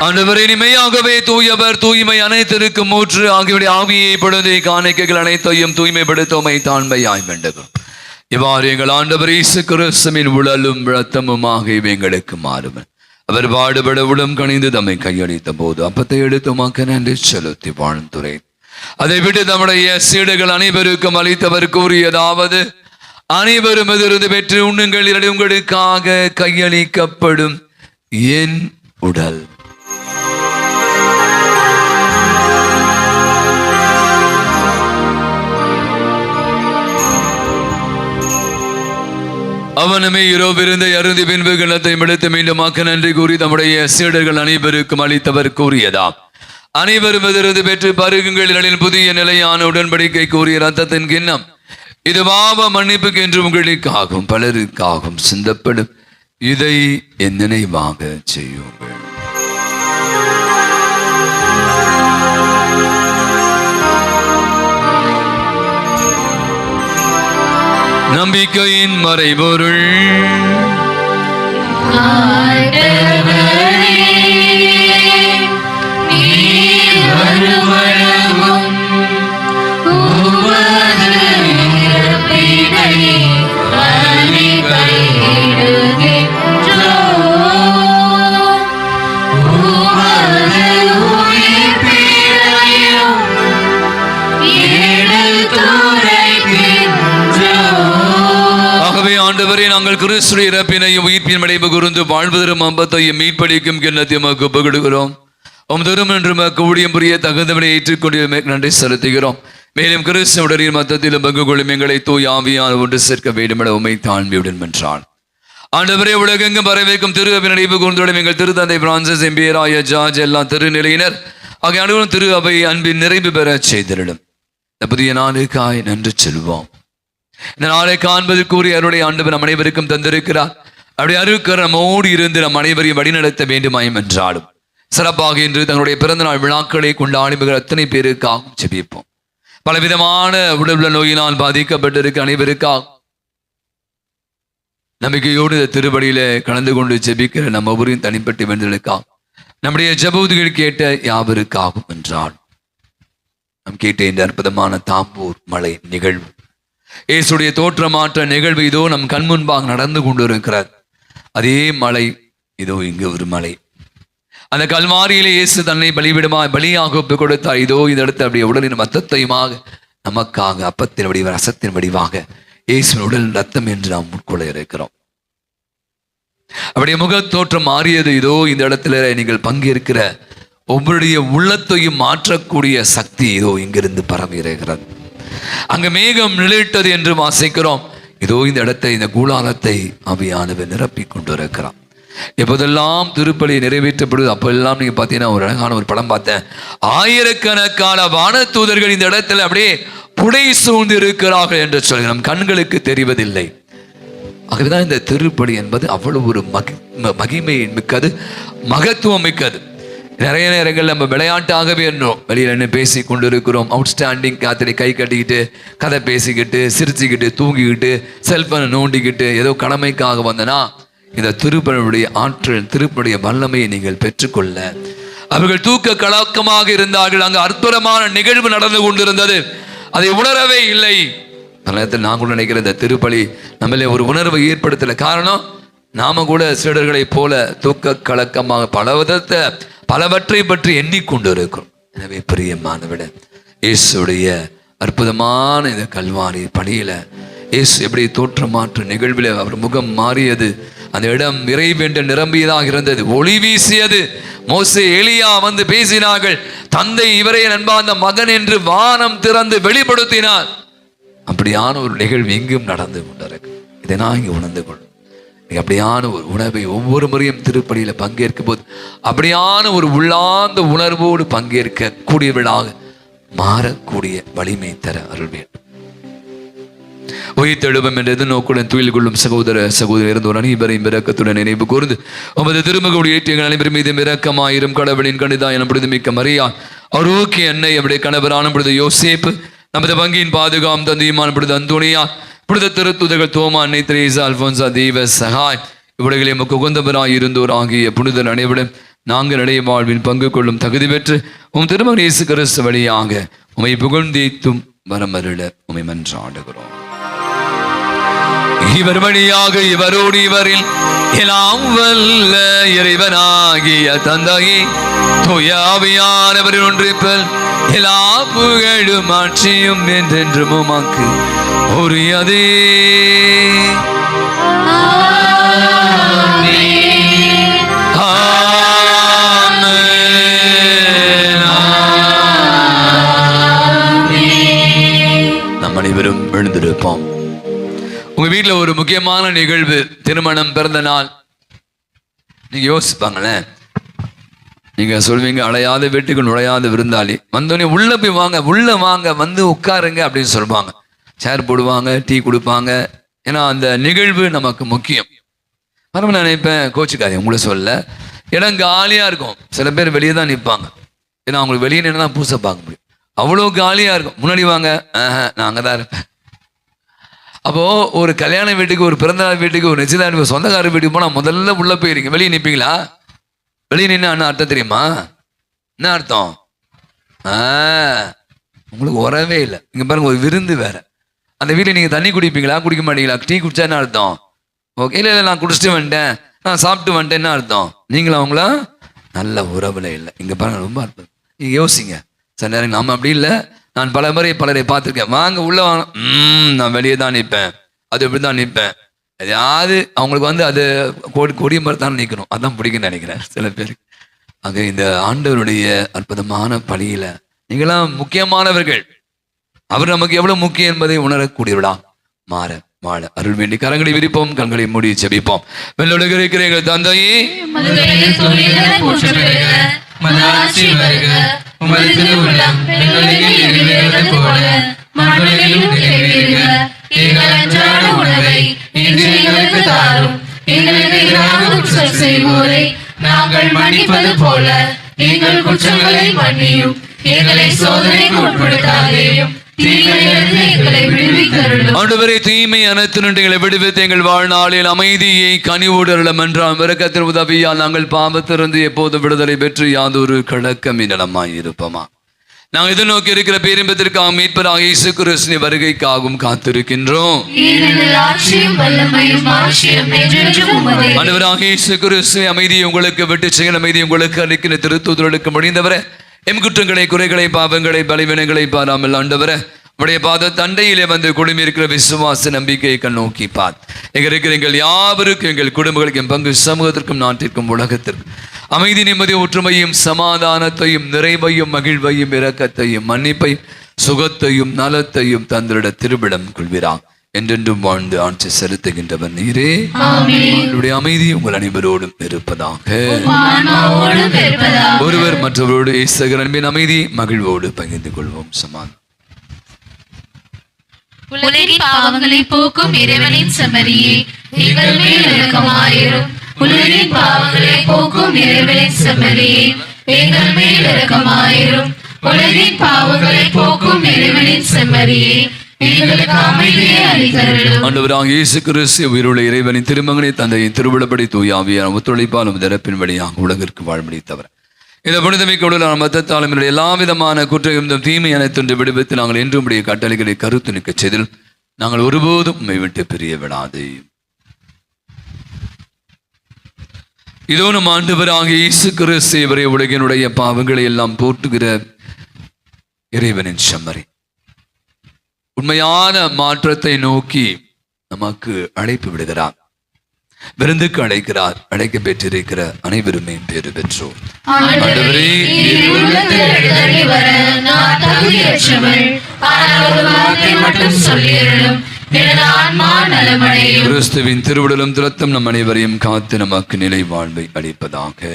ஆண்டவரே, இனிமையாகவே தூயவர், தூய்மை அனைத்திற்கும் மூன்று ஆகியோடைய ஆவியை பொழுது காணிக்கைகள் அனைத்தையும் தூய்மைப்படுத்தோமை தாழ்மையாய் வேண்டுகிறோம். இவ்வாறு எங்கள் ஆண்டவர் இயேசு கிறிஸ்துவின் உடலும் இரத்தமும் ஆகியவை எங்களுக்கு மாறும். அவர் பாடுபட உடம் கணிந்து தம்மை கையளித்த போது அப்பத்தை எடுத்து உமக்கு நன்றி செலுத்தி வாழ்ந்துரை. அதை விட்டு நம்முடைய சீடர்கள் அனைவருக்கும் அளித்தவர் கூறியதாவது: அனைவரும் எதிர்ந்து பெற்று உண்ணுங்கள், உங்களுக்காக கையளிக்கப்படும் என் உடல். அவனுமே இரவிருந்த அருந்தி பின்பு கிணத்தை எடுத்து மீண்டுமாக்க நன்றி கூறி நம்முடைய சீடர்கள் அனைவருக்கும் அளித்தவர் கூறியதாம்: அனைவரும் எதிர்ந்து பெற்று பருகுங்கள், புதிய நிலையான உடன்படிக்கை கூறிய ரத்தத்தின் கிண்ணம். இது பாவ மன்னிப்புக்கு என்று உங்களுக்காகவும் பலருக்காகவும் சிந்தப்படும். இதை என் நினைவாக செய்யுங்கள். நம்பிக்கையின் மறைபொருள். ஆண்டவரே, நாங்கள் கிறிஸ்துவின் இறப்பினையும் உயிர்ப்பின் மடைவு கூர்ந்து வாழ்வதரும் அம்பத்தையும் மீட்பளிக்கும் கிண்ணத்தையும் ஒப்புக்கொடுக்கிறோம். தரும் என்று ஊழியம் புரிய தகுந்தவனை ஏற்றுக்கொண்டு நன்றி செலுத்துகிறோம். மேலும் கிறிஸ்தவரின் மத்தத்திலும் பங்கு கொள்ளும் எங்களை தூய் ஆவியால் ஒன்று சேர்க்க வேண்டும் என உண்மை தாழ்மையுடன் வென்றான். ஆண்டவரே, உலகெங்கும் பரவேக்கும் திரு அவை நினைவு கூர்ந்தோடும் எங்கள் திருத்தந்தை பிரான்சிஸ் எம்பியராய ஜார்ஜ் எல்லா திருநிலையினர் ஆகிய அனைவரும் திரு அவை அன்பின் நிறைவு பெற செய்திடும். இந்த புதிய நாளுக்காய் நன்றி செல்வோம். இந்த நாளை காண்பதற்குரிய அருடைய ஆண்டவர் நம் அனைவருக்கும் தந்திருக்கிறார். அப்படி அருள்கர் நம்மோடு இருந்து நம் அனைவரையும் வழிநடத்த வேண்டுமாயும் என்றாலும் சிறப்பாக இன்று தங்களுடைய பிறந்தநாள் விழாக்களை கொண்டாடுகிற அத்தனை பேருக்காகவும் ஜெபிப்போம். பலவிதமான உடல்நல நோயினால் பாதிக்கப்பட்டிருக்க அனைவருக்காக நம்பிக்கையோடு இந்த திருப்பலியில கலந்து கொண்டு ஜெபிக்கிற நம்ம ஒவ்வொருவரையும் தனிப்பட்ட வேண்டுதலுக்காக நம்முடைய ஜெபவுதிகள் கேட்ட யாவருக்காகும் என்றால் நாம் கேட்ட இந்த அற்புதமான தாம்பூர் மலை நிகழ்வு, இயேசுடைய தோற்றமாற்ற நிகழ்வு இதோ நம் கண் முன்பாக நடந்து கொண்டிருக்கிறார். அதே மலை இதோ இங்கு ஒரு மலை. அந்த கல்வாரியிலே இயேசு தன்னை பலியாக ஒப்பு கொடுத்தார். இதோ இந்த இடத்துல அப்படியே உடலின் மத்தத்தையுமாக நமக்காக அப்பத்தின் வடிவ ரசத்தின் வடிவாக இயேசுவின் உடல் ரத்தம் என்று நாம் உட்கொள்ள இருக்கிறோம். அப்படியே முகத்தோற்றம் மாறியது. இதோ இந்த இடத்துல நீங்கள் பங்கேற்கிற ஒவ்வொருடைய உள்ளத்தையும் மாற்றக்கூடிய சக்தி இதோ இங்கிருந்து பரவி இருக்கிறது. அங்கு மேகம் நிலையிட்டது என்று வாசிக்கிறோம். இதோ இந்த இடத்தை, இந்த கூடாரத்தை ஆவியானவர் நிரப்பி கொண்டு இருக்கிறார். எப்போதெல்லாம் திருப்பலி நிறைவேற்றப்படுது அப்பெல்லாம் நீங்க பார்த்தீங்கன்னா ஒரு அழகான ஒரு படம் பார்த்தேன். ஆயிரக்கணக்கான வான தூதர்கள் இந்த இடத்துல அப்படியே புடை சூழ்ந்து இருக்கிறார்கள் என்று சொல்லி நம் கண்களுக்கு தெரிவதில்லை. ஆகவேதான் இந்த திருப்பலி என்பது அவ்வளவு ஒரு மகிமை மிக்கது, மகத்துவம் மிக்கது. நிறைய நேரங்கள் நம்ம விளையாட்டாகவே இருந்தோம், வெளியில என்ன பேசி கொண்டு இருக்கிறோம், அவுட்ஸ்டாண்டிங் காத்திரை கை கட்டிக்கிட்டு கதை பேசிக்கிட்டு சிரிச்சுக்கிட்டு தூங்கிக்கிட்டு செல்போனை நோண்டிக்கிட்டு ஏதோ கடமைக்காக வந்தனா இந்த திருப்பலியுடைய ஆற்றல், திருப்பலியுடைய வல்லமையை நீங்கள் பெற்றுக்கொள்ள அவர்கள் தூக்க கலக்கமாக இருந்தார்கள். அங்கு அற்புதமான நிகழ்வு நடந்து கொண்டிருந்தது, அதை உணரவே இல்லை. அந்த நேரத்தில் நான் கூட நினைக்கிறேன் இந்த திருப்பலி நம்மளே ஒரு உணர்வை ஏற்படுத்தல. காரணம், நாம கூட சீடர்களை போல தூக்க கலக்கமாக பலவற்றை பற்றி எண்ணிக்கொண்டு இருக்கிறோம். எனவே பிரியமானவிட இயேசுடைய அற்புதமான இந்த கல்வாரி பணியில இயேசு எப்படி தோற்றமாற்று நிகழ்வில் அவர் முகம் மாறியது, அந்த இடம் இறைவேண்ட நிரம்பியதாக இருந்தது, ஒளி வீசியது. மோசே எலியா வந்து பேசினார்கள், தந்தை இவரே நண்பார்ந்த மகன் என்று வானம் திறந்து வெளிப்படுத்தினார். அப்படியான ஒரு நிகழ்வு எங்கும் நடந்து கொண்டிருக்கு. இதை நான் இங்கே உணர்ந்து கொள்ளும். அப்படியான ஒரு உணர்வை ஒவ்வொரு முறையும் திருப்பலியில பங்கேற்கும் போது அப்படியான ஒரு உள்ளார்ந்த உணர்வோடு பங்கேற்க கூடியவர்களாக மாறக்கூடிய வலிமை தர அருள் வேண்டும். உயிர்த்தெழுவம் என்ற எதிர்நோக்குடன் துயில் கொள்ளும் சகோதர சகோதரி இருந்தோர் அனைவரையும் இரக்கத்துடன் நினைவு கூர்ந்து உமது திருமகளுடைய ஏற்றியங்கள் அனைவரும் மீது இரக்கமாயிரும். கடவுளின் கணிதா எனப்படுது மிக்க மரியா ஆரோக்கிய அன்னை, அவருடைய கணவரான பொழுது யோசேப்பு, நமது வங்கியின் பாதுகாம் தந்தையுமான பொழுது அந்தோனியா, புனித திருத்துதர்கள் தோமா, அன்னை தெரேசா, அல்போன்சா, தெய்வ சகாய், இவ்வுலகிலே நமக்கு உகந்தவராய் இருந்தோர் ஆகிய புனிதர் அனைவரும் நாங்கள் இடைய வாழ்வின் பங்கு கொள்ளும் தகுதி பெற்று உம் திருமகன் இயேசு கிறிஸ்து வழியாக உம்மை புகழ்ந்தேத்தும் வரமருள உம்மை மன்றாடுகிறோம். இவர் வழியாக இவரோடு இவரில் எல்லாம் வல்ல இறைவனாகிய தந்தையே தூய ஆவியானவரின் ஒன்றிப்பில் எல்லா புகழும் ஆட்சியும் என்றென்றும் உமக்கு உரியதே. நம் அனைவரும் எழுந்திருப்போம். உங்க வீட்டில் ஒரு முக்கியமான நிகழ்வு, திருமணம், பிறந்த நாள், நீங்க யோசிப்பாங்களேன். நீங்க சொல்வீங்க, அழையாத வீட்டுக்கு நுழையாத விருந்தாளி, வந்தோடனே உள்ள போய் வாங்க, உள்ள வாங்க, வந்து உட்காருங்க அப்படின்னு சொல்லுவாங்க. சேர் போடுவாங்க, டீ கொடுப்பாங்க. ஏன்னா அந்த நிகழ்வு நமக்கு முக்கியம். நான் நினைப்பேன், கோச்சுக்காதே, உங்களை சொல்ல, இடம் காலியா இருக்கும். சில பேர் வெளியே தான் நிற்பாங்க. ஏன்னா அவங்களுக்கு வெளியே நின்று தான் பூசை பார்க்க முடியும். அவ்வளோ காலியா இருக்கும். முன்னாடி வாங்க, நான் அங்கதான் இருப்பேன். அப்போ ஒரு கல்யாண வீட்டுக்கு, ஒரு பிறந்தநாள் வீட்டுக்கு, ஒரு நிச்சயதார்த்த சொந்தக்கார வீட்டுக்கு போனா முதல்ல உள்ள போயிருங்க. வெளியே நிற்பீங்களா? வெளியே நின்று என்ன அர்த்தம் தெரியுமா? என்ன அர்த்தம்? உங்களுக்கு வரவே இல்லை. இங்க பாருங்க, ஒரு விருந்து வேற. அந்த வீட்டில் நீங்க தண்ணி குடிப்பீங்களா, குடிக்க மாட்டீங்களா? டீ குடிச்சா என்ன அர்த்தம்? ஓகே, இல்லை இல்லை, நான் குடிச்சிட்டு வந்துட்டேன், நான் சாப்பிட்டு வந்துட்டேன், என்ன அர்த்தம்? நீங்களும் அவங்களா நல்ல உறவுல இல்லை. இங்க பாருங்க, ரொம்ப அர்த்தம். நீங்க யோசிங்க. சில நேரம் நாம அப்படி இல்லை. நான் பல முறை பலரை பார்த்துருக்கேன். வாங்க உள்ள வாங்க, நான் வெளியே தான் நிற்பேன், அது எப்படி தான் நிற்பேன். எதையாவது அவங்களுக்கு வந்து அது கொடி மரத்தான் நிற்கணும், அதான் பிடிக்குன்னு நினைக்கிறேன் சில பேருக்கு. ஆக இந்த ஆண்டவருடைய அற்புதமான பணியில நீங்களாம் முக்கியமானவர்கள். அவர் நமக்கு எவ்வளவு முக்கியம் என்பதை உணரக்கூடியவர்களா மாற வாழ அருள் வேண்டி கரங்களை விரிப்போம், கண்களை மூடி ஜெபிப்போம். வெள்ளொழுக இருக்கிற எங்கள் தந்தையே, மதாட்சி வருக, உமது திருவுள்ளம் விண்ணுலகில் நிறைவேறுவது போல மண்ணுலகிலும் நிறைவேறுக. எங்கள் அன்றாட உணவை இன்று எங்களுக்கு தாரும். எங்களுக்கு எதிராக குற்றம் செய்வோரை நாங்கள் மன்னிப்பது போல எங்கள் குற்றங்களை மன்னியும். எங்களை சோதனைக்கு உட்படுத்தாதேயும், தீமையிலிருந்து எங்களை விடுவித்தருளும். ஆண்டவரே, தீமை அனைத்தினின்று எங்களை விடுவித்து எங்கள் வாழ்நாளில் அமைதியை கனிவுடருளும் என்றால் இரக்கத்தின் உதவியால் நாங்கள் பாவத்திலிருந்து எப்போது விடுதலை பெற்று யாதொரு கலக்கமிடமாய் இருப்போமா. நாங்கள் எதிர்நோக்கி இருக்கிற பேரின்பத்திற்காக மீட்பராக இயேசு கிறிஸ்துவின் வருகைக்காகவும் காத்திருக்கின்றோம். ஆண்டவராக இயேசு கிறிஸ்துவின் அமைதியை உங்களுக்கு விட்டு செய்கிற அமைதியை உங்களுக்கு அளிக்கிற திருத்தூதர்களுக்கு முடிந்தவரை எம் குற்றங்களை, குறைகளை, பாவங்களை, பலவீனங்களை பாராமல் ஆண்டவரை உடைய பாத தண்டையிலே வந்து குடும்பி இருக்கிற விசுவாச நம்பிக்கையை கண்ணோக்கி பார். எங்க இருக்கிற எங்கள் யாவருக்கும், எங்கள் குடும்பங்களுக்கு, என் பங்கு சமூகத்திற்கும், நாட்டிற்கும், உலகத்திற்கும் அமைதி, நிம்மதி, ஒற்றுமையும், சமாதானத்தையும், நிறைவையும், மகிழ்வையும், இரக்கத்தையும், மன்னிப்பையும், சுகத்தையும், நலத்தையும் தந்திரிட திருவிடம் கொள்கிறான். என்றென்றும் வாழ்ந்து ஆட்சி செலுத்துகின்றவர் நீரே. உங்களுடைய அமைதி உங்கள் அனைவரோடும் இருப்பதாக. ஒருவர் மற்றவரோடு இயேசுவின் அன்பின் அமைதி மகிழ்வோடு பகிர்ந்து கொள்வோம். சமாதானம். உலகின் பாவங்களை போக்கும் இறைவனின் செம்மறியே, எங்கள் மேல் இரக்கமாயிரும். உலகின் பாவங்களை போக்கும் இறைவனின் செம்மறியே, எங்கள் மேல் இரக்கமாயிரும். உலகின் பாவங்களை போக்கும் இறைவனின் செம்மறியே, எங்களுக்கு அமைதியை அளித்தருளும். ஆண்டவராக இயேசு கிறிஸ்து உயிருள்ள இறைவனின் திருமகனை தந்தையின் திருவிழப்படி தூய ஆவியார் ஒத்துழைப்பாலும் திறப்பின் வழியாக உலகிற்கு வாழ்வழித்தவர். இந்த புனிதமிக்க உடலான மதத்தாலும் எல்லா விதமான குற்றம் தீமை அனைத்தொன்று விடுவித்து நாங்கள் என்றும் உடைய கட்டளைகளை கருத்து நிற்க செய்தில் நாங்கள் ஒருபோதும் உம்மை விட்டு பிரிய விடாதே. இதோ நம் ஆண்டவராக இயேசு கிறிஸ்து இவரை உலகினுடைய பாவங்களை எல்லாம் போற்றுகிற இறைவனின் செம்மறி உண்மையான மாற்றத்தை நோக்கி நமக்கு அழைப்பு விடுகிறார், விருந்துக்கு அழைக்கிறார். அழைக்க பெற்றிருக்கிற அனைவருமே பேறு பெற்றோர். கிறிஸ்துவின் திருவுடலும் திரத்தம் நம் அனைவரையும் காத்து நமக்கு நிலை வாழ்வை அளிப்பதாக.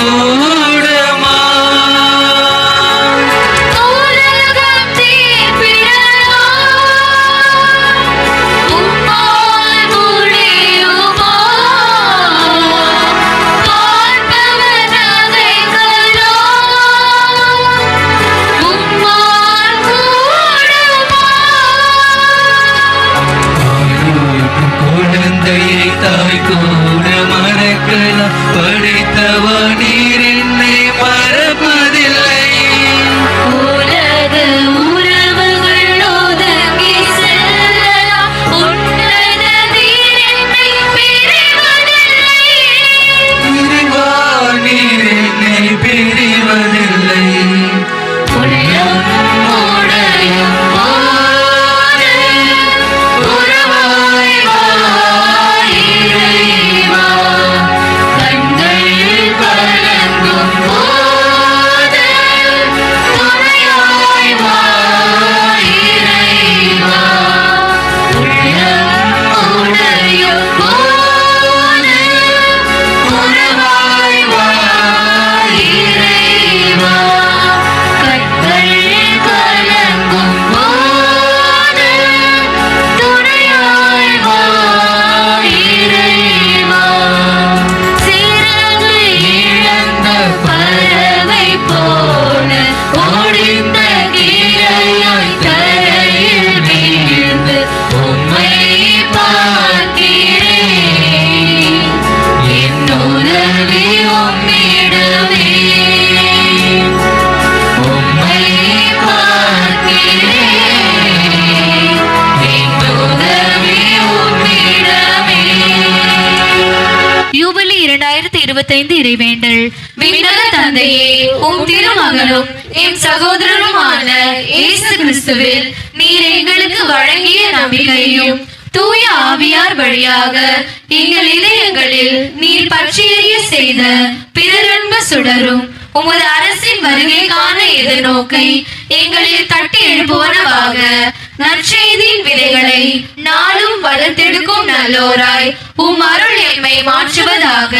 கூடுமா? உலகம் தீர்ப்பிடலாம் உம்மால் முடியுமா? பார்ப்பவர் நகைக்கலாம் உம்மால் கூடுமா? குழந்தையை தாய் கூட மறக்கலாம், படைத்தவா நீர் என்னை மறப்பதில்லை. உலக உறவுகள் ஒதுங்கி செல்லலாம், உன்னத நீர் என்னை பிரிவதில்லை. பிரிவா நீர் என்னை பிரிவதில்லை. உள்ளம் உடையும் போது உறவாய் வா இறைவா. கண்கள் கலங்கும் போது துணையாய் வா இறைவா. உள்ளம் உடையும் போது உறவாய் வா இறைவா. கண்கள் கலங்கும் போது துணையாய் வா இறைவா. சிறகு இழந்த பறவை போல ஒடிந்த கிளையாய் தரையில் வீழ்ந்து உம்மை பார்க்கிறேன். என் உதவி உம்மிடமே. உம்மை பார்க்கிறேன். என் உதவி உம்மிடமே. யூபிலி 2025 இறைவேண்டல். விண்ணக தந்தையே, உம் திருமகனும் எம் சகோதரருமான இயேசு கிறிஸ்துவில் நீர் எங்களுக்கு வழங்கிய நம்பிக்கையும் தூய ஆவியார் வழியாக எங்கள் இதயங்களில் நீர் பற்றியறிய செய்த பிறரன்பு சுடரும் உமது அரசின் வருகைக்கான எதிர்நோக்கை எங்களில் தட்டி எழுப்புவனவாக நற்செய்தியின் விதைகளை நாளும் வளர்த்தெடுக்கும் நல்லோராய் உம் அருள் எம்மை மாற்றுவதாக.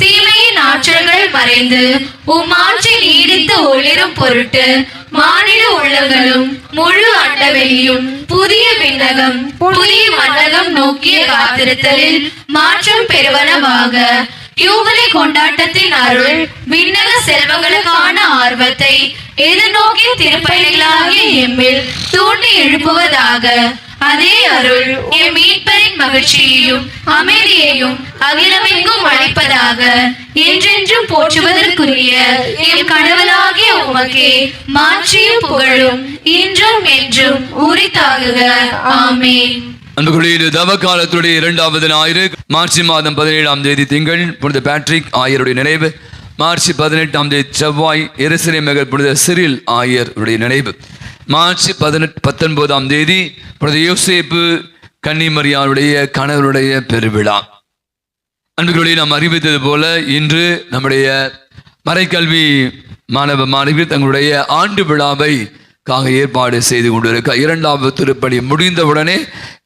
தீமையின் ஆற்றல்கள் மறைந்து உம் ஆட்சி நீடித்து ஒளிரும் பொருட்டு மானிட உள்ளங்களும் முழு அண்டவெளியும் புதிய விண்ணகம் புதிய மன்னகம் நோக்கிய காத்திருத்தலில் மாற்றம் பெறுவனவாக. யூபிலி கொண்டாட்டத்தின் அருள் விண்ணக செல்வங்களுக்கான ஆர்வத்தை எதிர்நோக்கிய திருப்பயணிகளாகிய எம்மில் தூண்டி எழுப்புவதாக. அதே அருள் எம் மீட்பரின் மகிழ்ச்சியையும் அமைதியையும் அகிலமெங்கும் அளிப்பதாக. என்றென்றும் போற்றுவதற்குரிய எம் கடவுளாகிய உமக்கே மாட்சியும் புகழும் இன்றும் என்றும் உரித்தாகுக. ஆமென். அன்புக்குரிய தவ காலத்துடைய 2வது ஞாயிறு மார்ச் மாதம் 17ஆம் தேதி திங்கள் புனித பேட்ரிக் ஆயருடைய நினைவு. மார்ச் 18ஆம் தேதி செவ்வாய் எருசலேம் நகர் புனித சிரில் ஆயருடைய நினைவு. மார்ச் 19ஆம் தேதி புனித யோசேப்பு கன்னிமரியாருடைய கணவருடைய பெருவிழா. அன்புக்குரிய நாம் அறிவித்தது போல இன்று நம்முடைய மறைக்கல்வி மாணவ மாணவிகள் தங்களுடைய ஆண்டு விழாவை ஏற்பாடு செய்து கொண்டிருக்க 2வது திருப்பலி முடிந்தவுடனே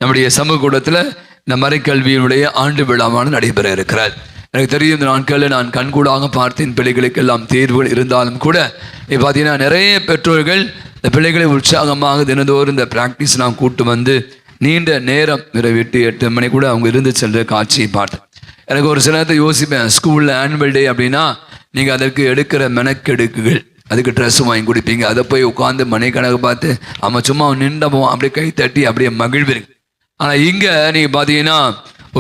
நம்முடைய சமூக கூடத்தில் இந்த மறைக்கல்வியினுடைய ஆண்டு விழாவானது நடைபெற இருக்கிறார். எனக்கு தெரியும் இந்த நாட்களில் நான் கண்கூடாக பார்த்தேன் பிள்ளைகளுக்கெல்லாம் தேர்வுகள் இருந்தாலும் கூட பார்த்தீங்கன்னா நிறைய பெற்றோர்கள் இந்த பிள்ளைகளை உற்சாகமாக தினந்தோறும் இந்த ப்ராக்டிஸ் நான் கூட்டு வந்து நீண்ட நேரம் நிறைவேற்றி 8 மணி கூட அவங்க இருந்து சென்ற காட்சியை பார்த்தேன். எனக்கு ஒரு சில நேரத்தை யோசிப்பேன், ஸ்கூலில் ஆனுவல் டே அப்படின்னா நீங்கள் அதற்கு எடுக்கிற மெனக்கெடுக்குகள், அதுக்கு ட்ரெஸ் வாங்கி கொடுப்பீங்க, அதை போய் உட்காந்து மணிக்கணக்கு பார்த்து அவன் சும்மா நின்றப்போம் அப்படியே கை தட்டி அப்படியே மகிழ்வீங்க. ஆனால் இங்கே நீங்கள் பார்த்தீங்கன்னா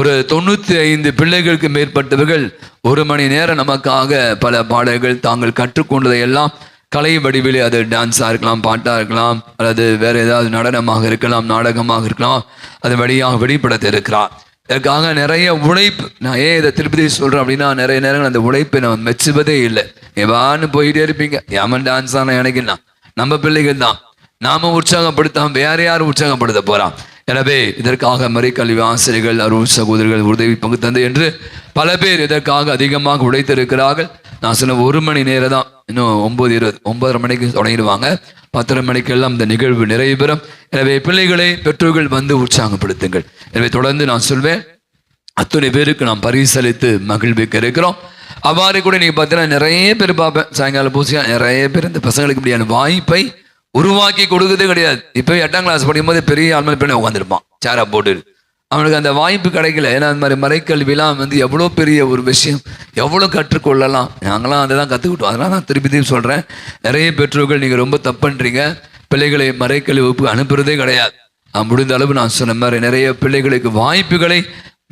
ஒரு 95 பிள்ளைகளுக்கு மேற்பட்டவர்கள் 1 மணி நேரம் நமக்காக பல பாடல்கள் தாங்கள் கற்றுக்கொண்டதை எல்லாம் கலை வடிவிலே, அது டான்ஸாக இருக்கலாம், பாட்டாக இருக்கலாம், அல்லது வேறு ஏதாவது நடனமாக இருக்கலாம், நாடகமாக இருக்கலாம், அது வழியாக வெளிப்படுத்த இருக்கிறார். இதற்காக நிறைய உழைப்பு. நான் ஏன் இதை திருப்பதி சொல்கிறேன் அப்படின்னா நிறைய நேரங்கள் அந்த உழைப்பை நம்ம மெச்சுவதே இல்லை. எவான்னு போயிட்டே இருப்பீங்க, ஏமன் டான்ஸ் ஆனால் எனக்குன்னா நம்ம பிள்ளைகள் தான். நாம உற்சாகப்படுத்தாம வேற யாரும் உற்சாகப்படுத்த போறான். எனவே இதற்காக மறைக்கல்வி ஆசிரியர்கள், அருள் சகோதரர்கள் உதவி பங்கு தந்து என்று பல பேர் இதற்காக அதிகமாக உழைத்திருக்கிறார்கள். நான் சொன்ன 1 மணி நேரம் தான், இன்னும் 9:20 9:30 மணிக்கு தொடங்கிடுவாங்க. 10:30 மணிக்கெல்லாம் இந்த நிகழ்வு நிறைவு பெறும். எனவே பிள்ளைகளை பெற்றோர்கள் வந்து உற்சாகப்படுத்துங்கள். எனவே தொடர்ந்து நான் சொல்வேன், அத்தனை பேருக்கு நாம் பரிசளித்து மகிழ்விக்க இருக்கிறோம். அவ்வாறு கூட நீங்க பார்த்தீங்கன்னா நிறைய பேர் பார்ப்பேன், சாயங்காலம் பூசியா நிறைய பேர் இந்த பசங்களுக்கு இப்படியான வாய்ப்பை உருவாக்கி கொடுக்கறதே கிடையாது. இப்போ 8ஆம் கிளாஸ் படிக்கும்போது பெரிய ஆள்மல் பண்ணி உட்காந்துருப்பான் சேரா போட்டு. அவனுக்கு அந்த வாய்ப்பு கிடைக்கல. ஏன்னா அந்த மாதிரி மறைக்கல்விலாம் எவ்வளோ பெரிய ஒரு விஷயம், எவ்வளோ கற்றுக்கொள்ளலாம். நாங்களாம் அதை தான் கற்றுக்கிட்டோம். அதெல்லாம் நான் திருப்பி சொல்கிறேன், நிறைய பெற்றோர்கள் நீங்கள் ரொம்ப தப்புன்றீங்க, பிள்ளைகளை மறைக்கல்வி வகுப்பு அனுப்புறதே கிடையாது. முடிந்த அளவு நான் சொன்ன மாதிரி நிறைய பிள்ளைகளுக்கு வாய்ப்புகளை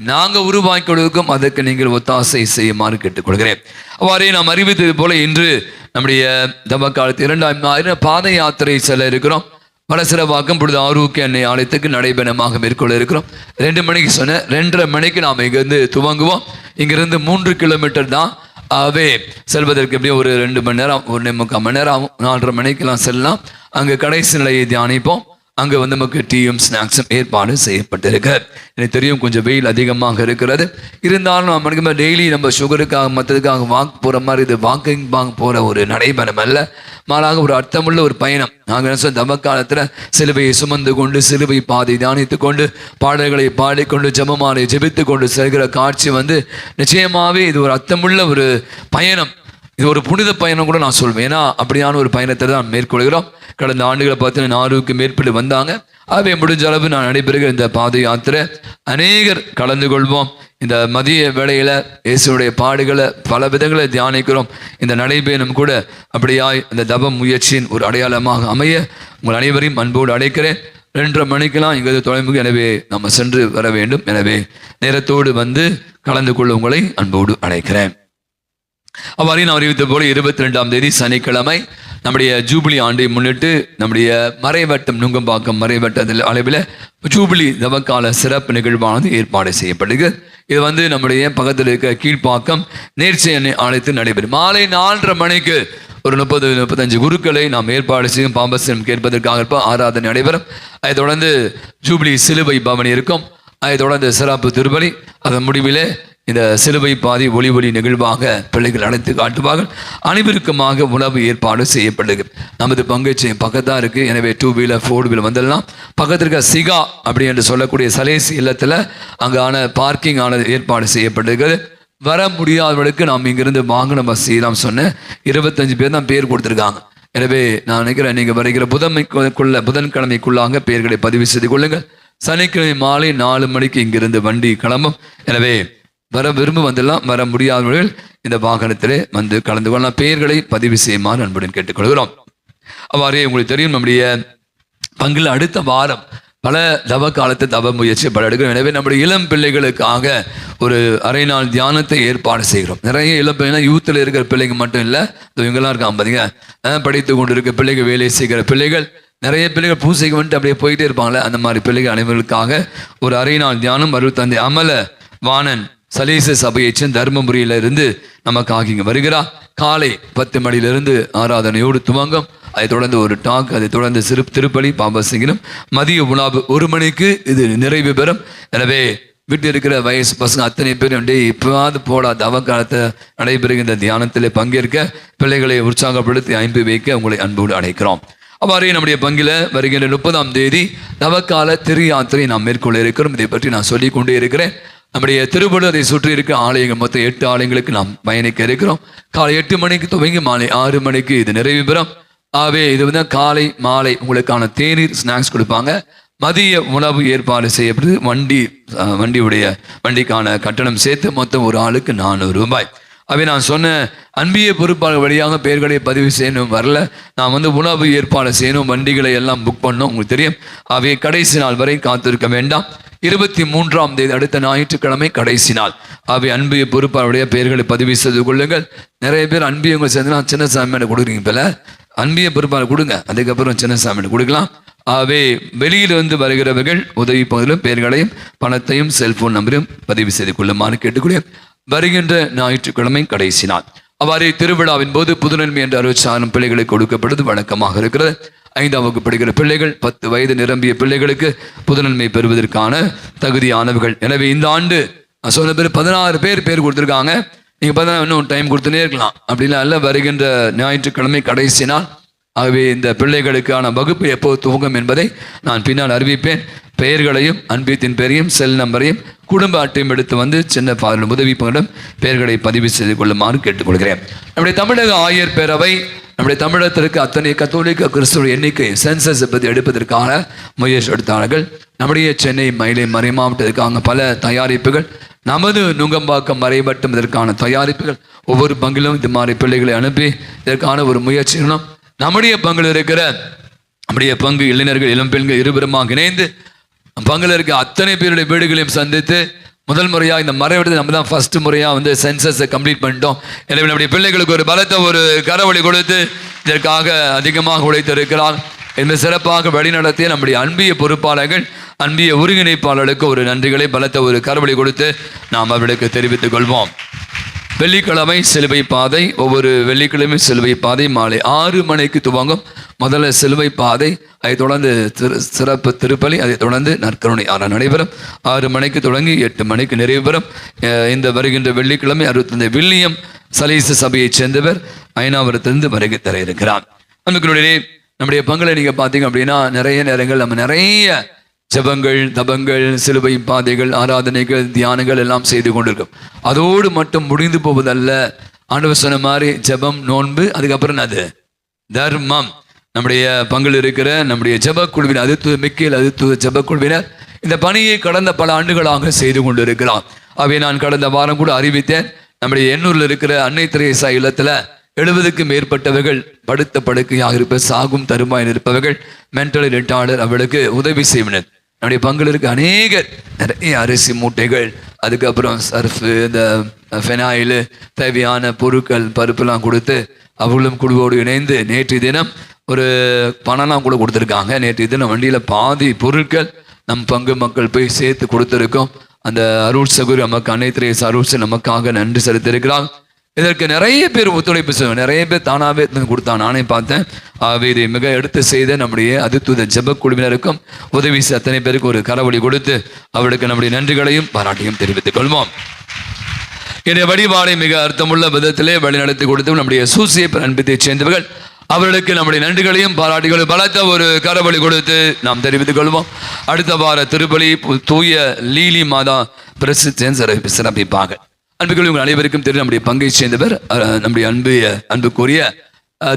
நாங்கள் உருவாக்கி கொடுக்கும், அதற்கு நீங்கள் ஒத்தாசை செய்யுமாறு கேட்டுக்கொள்கிறேன். அவ்வாறே நாம் அறிவித்தது போல இன்று நம்முடைய தவக்காலத்து 2ஆம் பாத யாத்திரை செல்ல இருக்கிறோம். வடசிரவாக்கம் பொழுது ஆரோக்கிய அன்னை ஆலயத்துக்கு நடைபயணமாக மேற்கொள்ள இருக்கிறோம். 2 மணிக்கு சொன்னேன், 2:30 மணிக்கு நாம் இங்கேருந்து துவங்குவோம். இங்கிருந்து 3 கிலோமீட்டர் தான். ஆகவே செல்வதற்கு எப்படியும் ஒரு 2 மணி நேரம், 1.25 மணி நேரம் ஆகும். 4:30 மணிக்கெல்லாம் செல்லலாம். அங்கே கடைசி நிலையை தியானிப்போம். அங்கே நமக்கு டீயும் ஸ்நாக்ஸும் ஏற்பாடு செய்யப்பட்டிருக்கு. எனக்கு தெரியும் கொஞ்சம் வெயில் அதிகமாக இருக்கிறது, இருந்தாலும் நம்ம டெய்லி நம்ம சுகருக்காக மற்றதுக்காக வாக் போகிற மாதிரி இது வாக்கிங் போகிற ஒரு நடைபயணம் அல்ல, மாறாக ஒரு அர்த்தமுள்ள ஒரு பயணம். நாங்கள் என்ன சொல்ல, தவக்காலத்தில் சிலுவையை சுமந்து கொண்டு சிலுவை பாதை தியானித்து கொண்டு பாடல்களை பாடிக்கொண்டு ஜெபமாலை ஜெபித்து கொண்டு செல்கிற காட்சி நிச்சயமாகவே இது ஒரு அர்த்தமுள்ள ஒரு பயணம். இது ஒரு புனித பயணம் கூட நான் சொல்வேன். ஏன்னா அப்படியான ஒரு பயணத்தை தான் மேற்கொள்கிறோம். கடந்த ஆண்டுகளை பார்த்தீங்கன்னா 4க்கு மேற்பட்டு வந்தாங்க. ஆகவே முடிஞ்ச அளவு நான் நடைபெறுகிற இந்த பாத யாத்திரை அநேகர் கலந்து கொள்வோம். இந்த மதிய வேளையில் இயேசுடைய பாடுகளை பல விதங்களை தியானிக்கிறோம். இந்த நடைபயணம் கூட அப்படியாய் அந்த தப முயற்சியின் ஒரு அடையாளமாக அமைய உங்கள் அனைவரையும் அன்போடு அழைக்கிறேன். 2:30 மணிக்கெல்லாம் இங்கே தொலைமுக, எனவே நம்ம சென்று வர வேண்டும். எனவே நேரத்தோடு கலந்து கொள்ள உங்களை அன்போடு அழைக்கிறேன். அவ்வாறு நான் அறிவித்த போல 22ஆம் தேதி சனிக்கிழமை நம்முடைய ஜூபிலி ஆண்டை முன்னிட்டு நம்முடைய மறைவட்டம் நுங்கம்பாக்கம் மறைவட்டத்தில் அளவில் ஜூபிலி தவக்கால சிறப்பு நிகழ்வானது ஏற்பாடு செய்யப்படுகிறது. இது நம்முடைய பக்கத்தில் இருக்க கீழ்ப்பாக்கம் நேர்ச்சை எண்ணெய் ஆலயத்தில் நடைபெறும். மாலை 4:30 மணிக்கு ஒரு 30-35 குருக்களை நாம் ஏற்பாடு செய்யும். பாம்பசனம் கேட்பதற்காக ஆராதனை நடைபெறும். அதைத் தொடர்ந்து ஜூபிலி சிலுவை பவனி இருக்கும். அதைத் தொடர்ந்து சிறப்பு திருப்பலி. அதன் முடிவிலே இந்த சிலுவை பாதி ஒளி நிகழ்வாக பிள்ளைகள் அழைத்து காட்டுவார்கள். அனைவருக்குமாக உணவு ஏற்பாடு செய்யப்படுகிறது. நமது பங்குச்சை பக்கத்தான் இருக்கு. எனவே 2 வீலர் 4 வீலர் வந்துடலாம். பக்கத்தில் இருக்க சிகா அப்படி என்று சொல்லக்கூடிய சலேசி இல்லத்தில் அங்கான பார்க்கிங் ஆனது ஏற்பாடு செய்யப்படுகிறது. வர முடியாதவர்களுக்கு நாம் இங்கிருந்து வாகன வசதி நாம் சொன்ன 25 பேர் தான் பேர் கொடுத்துருக்காங்க. எனவே நான் நினைக்கிறேன், நீங்கள் வருகிற புதன்கிழமைக்குள்ளாக பெயர்களை பதிவு செய்து கொள்ளுங்கள். சனிக்கிழமை மாலை 4 மணிக்கு இங்கிருந்து வண்டி கிளம்பும். எனவே வர விரும்ப வந்துடலாம். வர முடியாதவர்கள் இந்த வாகனத்திலே கலந்து கொள்ளலாம். பெயர்களை பதிவு செய்யுமாறு அன்புடன் கேட்டுக்கொள்கிறோம். அவ்வாறே உங்களுக்கு தெரியும், நம்முடைய பங்கில் அடுத்த வாரம் பல தவ காலத்து தவ முயற்சி பல எடுக்கிறோம். எனவே நம்முடைய இளம் பிள்ளைகளுக்காக ஒரு அரை நாள் தியானத்தை ஏற்பாடு செய்கிறோம். நிறைய இளம் பிள்ளைங்க யூத்தில் இருக்கிற பிள்ளைங்க மட்டும் இல்லை, இவங்கெல்லாம் இருக்காங்க பாத்தீங்க, படித்து கொண்டு இருக்க பிள்ளைகள், வேலை செய்கிற பிள்ளைகள், நிறைய பிள்ளைகள் பூசைக்கு அப்படியே போயிட்டே இருப்பாங்களே, அந்த மாதிரி பிள்ளைகள் அனைவருக்காக ஒரு அரை நாள் தியானம். தந்தை அமல வாணன் சலேச சபையைச்சன் தர்மபுரியில இருந்து நமக்காக இங்கே வருகிறார். காலை 10 மணியிலிருந்து ஆராதனையோடு துவங்கும். அதைத் தொடர்ந்து ஒரு டாக், அதைத் தொடர்ந்து திருப்பலி பாம்பசிங்கனும். மதிய உணவு 1 மணிக்கு இது நிறைவு பெறும். எனவே வீட்டில் இருக்கிற வயசு பசங்க அத்தனை பேரும் இப்போது போடா தவக்காலத்தை நடைபெறுகின்ற தியானத்தில் பங்கேற்க பிள்ளைகளை உற்சாகப்படுத்தி அனுப்பி வைக்க உங்களை அன்போடு அழைக்கிறோம். அவ்வாறே நம்முடைய பங்கில் வருகின்ற 30ஆம் தேதி தவக்கால திரு யாத்திரை நாம் மேற்கொள்ள இருக்கிறோம். இதை பற்றி நான் சொல்லிக் கொண்டே இருக்கிறேன். நம்முடைய திருவள்ளுவரை சுற்றி இருக்கிற ஆலயங்கள் மொத்தம் 8 ஆலயங்களுக்கு நாம் பயணிக்க இருக்கிறோம். காலை 8 மணிக்கு துவங்கி மாலை 6 மணிக்கு இது நிறைவு பெறும். ஆகவே இது காலை மாலை உங்களுக்கான தேநீர் ஸ்நாக்ஸ் கொடுப்பாங்க. மதிய உணவு ஏற்பாடு செய்யப்படுது. வண்டிக்கான கட்டணம் சேர்த்து மொத்தம் ஒரு ஆளுக்கு 400 ரூபாய். அவை நான் சொன்ன அன்பிய பொறுப்பாளர் வழியாக பெயர்களை பதிவு செய்யணும் வரல. நான் உணவு ஏற்பாடு செய்யணும், வண்டிகளை எல்லாம் புக் பண்ணணும். உங்களுக்கு தெரியும். அவை கடைசி நாள் வரை காத்திருக்க வேண்டாம். 23ஆம் தேதி அடுத்த ஞாயிற்றுக்கிழமை கடைசி நாள். அவை அன்பிய பொறுப்பாளருடைய பெயர்களை பதிவு செய்து கொள்ளுங்கள். நிறைய பேர் அன்பியவங்க சேர்ந்து சின்னசாமி கொடுக்குறீங்க. போல அன்பிய பொறுப்பாளர் கொடுங்க, அதுக்கப்புறம் சின்னசாமி கொடுக்கலாம். ஆகவே வெளியிலிருந்து வருகிறவர்கள் உதவி பகுதியிலும் பெயர்களையும் பணத்தையும் செல்போன் நம்பரையும் பதிவு செய்து கொள்ளுமாறு கேட்டுக்கொள்ள. வருகின்ற ஞாயிற்றுக்கிழமை கடைசி நாள். அவ்வாறே திருவிழாவின் போது புதுநன்மை என்ற அருட்சாதனம் பிள்ளைகளுக்கு கொடுக்கப்படுவது வழக்கமாக இருக்கிறது. 5ஆம் வகுப்பு படிக்கிற பிள்ளைகள், 10 வயது நிரம்பிய பிள்ளைகளுக்கு புதுநன்மை பெறுவதற்கான தகுதியானவர்கள். எனவே இந்த ஆண்டு நான் சொன்ன பேர் 16 பேர் கொடுத்துருக்காங்க. நீங்கள் பார்த்தா இன்னும் டைம் கொடுத்துனே இருக்கலாம். அப்படின்னா இல்லை, வருகின்ற ஞாயிற்றுக்கிழமை கடைசி நாள். ஆகவே இந்த பிள்ளைகளுக்கான வகுப்பு எப்போது துவங்கும் என்பதை நான் பின்னால் அறிவிப்பேன். பெயர்களையும் அன்பியத்தின் பெயரையும் செல் நம்பரையும் குடும்ப அட்டையும் எடுத்து வந்து சின்ன பாதலும் உதவி பங்கிடம் பெயர்களை பதிவு செய்து கொள்ளுமாறு கேட்டுக்கொள்கிறேன். நம்முடைய தமிழக ஆயர் பேரவை நம்முடைய தமிழகத்திற்கு அத்தனை கத்தோலிக்க கிறிஸ்துவ எண்ணிக்கை சென்சஸ் பற்றி எடுப்பதற்கான முயற்சி எடுத்தார்கள். நம்முடைய சென்னை மயிலை மறை மாவட்டத்திற்கான பல தயாரிப்புகள், நமது நுங்கம்பாக்கம் மறைமட்டும் இதற்கான தயாரிப்புகள், ஒவ்வொரு பங்கிலும் இது மாதிரி பிள்ளைகளை அனுப்பி இதற்கான ஒரு முயற்சிகளும் நம்முடைய பங்கில் இருக்கிற நம்முடைய பங்கு இளைஞர்கள் இளம் பெண்கள் இருபுறமாக இணைந்து பங்கில் இருக்க அத்தனை பேருடைய வீடுகளையும் சந்தித்து முதல் முறையாக இந்த மறைவிடத்தை நம்ம தான் ஃபர்ஸ்ட் முறையாக வந்து சென்சஸை கம்ப்ளீட் பண்ணிட்டோம். எனவே நம்முடைய பிள்ளைகளுக்கு ஒரு பலத்தை ஒரு கரவழி கொடுத்து இதற்காக அதிகமாக உழைத்திருக்கிறார். இந்த சிறப்பாக வழிநடத்திய நம்முடைய அன்பிய பொறுப்பாளர்கள் அன்பிய ஒருங்கிணைப்பாளர்களுக்கு ஒரு நன்றிகளை பலத்தை ஒரு கரவழி கொடுத்து நாம் அவர்களுக்கு தெரிவித்துக் கொள்வோம். வெள்ளிக்கிழமை சிலுவை பாதை, ஒவ்வொரு வெள்ளிக்கிழமை சிலுவை பாதை மாலை 6 மணிக்கு துவங்கும். முதல்ல சிலுவை பாதை, அதைத் தொடர்ந்து சிறப்பு திருப்பலி, அதைத் தொடர்ந்து நற்கருணை ஆராதனை நடைபெறும். 6 மணிக்கு தொடங்கி 8 மணிக்கு நிறைவு பெறும். இந்த வருகின்ற வெள்ளிக்கிழமை 65 வில்லியம் சலீச சபையைச் சேர்ந்தவர் ஐநாவரத்திலிருந்து வருகை தர இருக்கிறார். நமக்கு நம்முடைய பங்களை நீங்க பார்த்தீங்க அப்படின்னா நிறைய நேரங்கள் நம்ம நிறைய ஜபங்கள், தபங்கள், சிலுவை பாதைகள், ஆராதனைகள், தியானங்கள் எல்லாம் செய்து கொண்டிருக்கோம். அதோடு மட்டும் முடிந்து போவதல்ல. ஆண்டவர் சொன்ன மாதிரி ஜபம், நோன்பு, அதுக்கப்புறம் அது தர்மம். நம்முடைய பங்கில் இருக்கிற நம்முடைய ஜப குழுவினர், அது மிக்கேல் அது ஜப குழுவினர் இந்த பணியை கடந்த பல ஆண்டுகளாக செய்து கொண்டிருக்கிறார். அவை நான் கடந்த வாரம் கூட அறிவித்தேன். நம்முடைய எண்ணூரில் இருக்கிற அன்னை தெரேசா இல்லத்துல 70க்கு மேற்பட்டவர்கள் படுத்த படுக்கையாக இருப்ப, சாகும் தருமாய் இருப்பவர்கள், மென்டல் ரிட்டார்டர், அவளுக்கு உதவி செய்வனர். நம்முடைய பங்கில் இருக்க அநேகர் நிறைய அரிசி மூட்டைகள், அதுக்கப்புறம் சர்ஃபு, இந்த ஃபெனாயிலு, தேவையான பொருட்கள், பருப்பெல்லாம் கொடுத்து அவர்களும் குழுவோடு இணைந்து நேற்று தினம் ஒரு பணம்லாம் கூட கொடுத்துருக்காங்க. நேற்று தினம் வண்டியில் பாதி பொருட்கள் நம் பங்கு மக்கள் போய் சேர்த்து கொடுத்துருக்கோம். அந்த அருள் சகுரி நமக்கு அன்னை தெரேசா அருள் நமக்காக நன்றி செலுத்திருக்கிறாங்க. இதற்கு நிறைய பேர் ஒத்துழைப்பு செய்வாங்க. நிறைய பேர் தானாகவே கொடுத்தாங்க. நானே பார்த்தேன். இது மிக எடுத்து செய்த நம்முடைய அதுத்துத ஜப குழுவினருக்கும் உதவி அத்தனை பேருக்கு ஒரு கரவழி கொடுத்து அவளுக்கு நம்முடைய நன்றிகளையும் பாராட்டியும் தெரிவித்துக் கொள்வோம். என்னுடைய வழிபாடை மிக அர்த்தமுள்ள விதத்திலே வழிநடத்தி கொடுத்து நம்முடைய சூசிய அன்பத்தைச் சேர்ந்தவர்கள் அவர்களுக்கு நம்முடைய நன்றிகளையும் பாராட்டிகளும் பலத்த ஒரு கரவழி கொடுத்து நாம் தெரிவித்துக் கொள்வோம். அடுத்த வார திருப்பலி தூய லீலி மாதா பிரசித்தி சிறப்பிப்பாங்க. அன்புகள் உங்கள் அனைவருக்கும் தெரியும். நம்முடைய பங்கை சேர்ந்தவர் நம்முடைய அன்புக்குரிய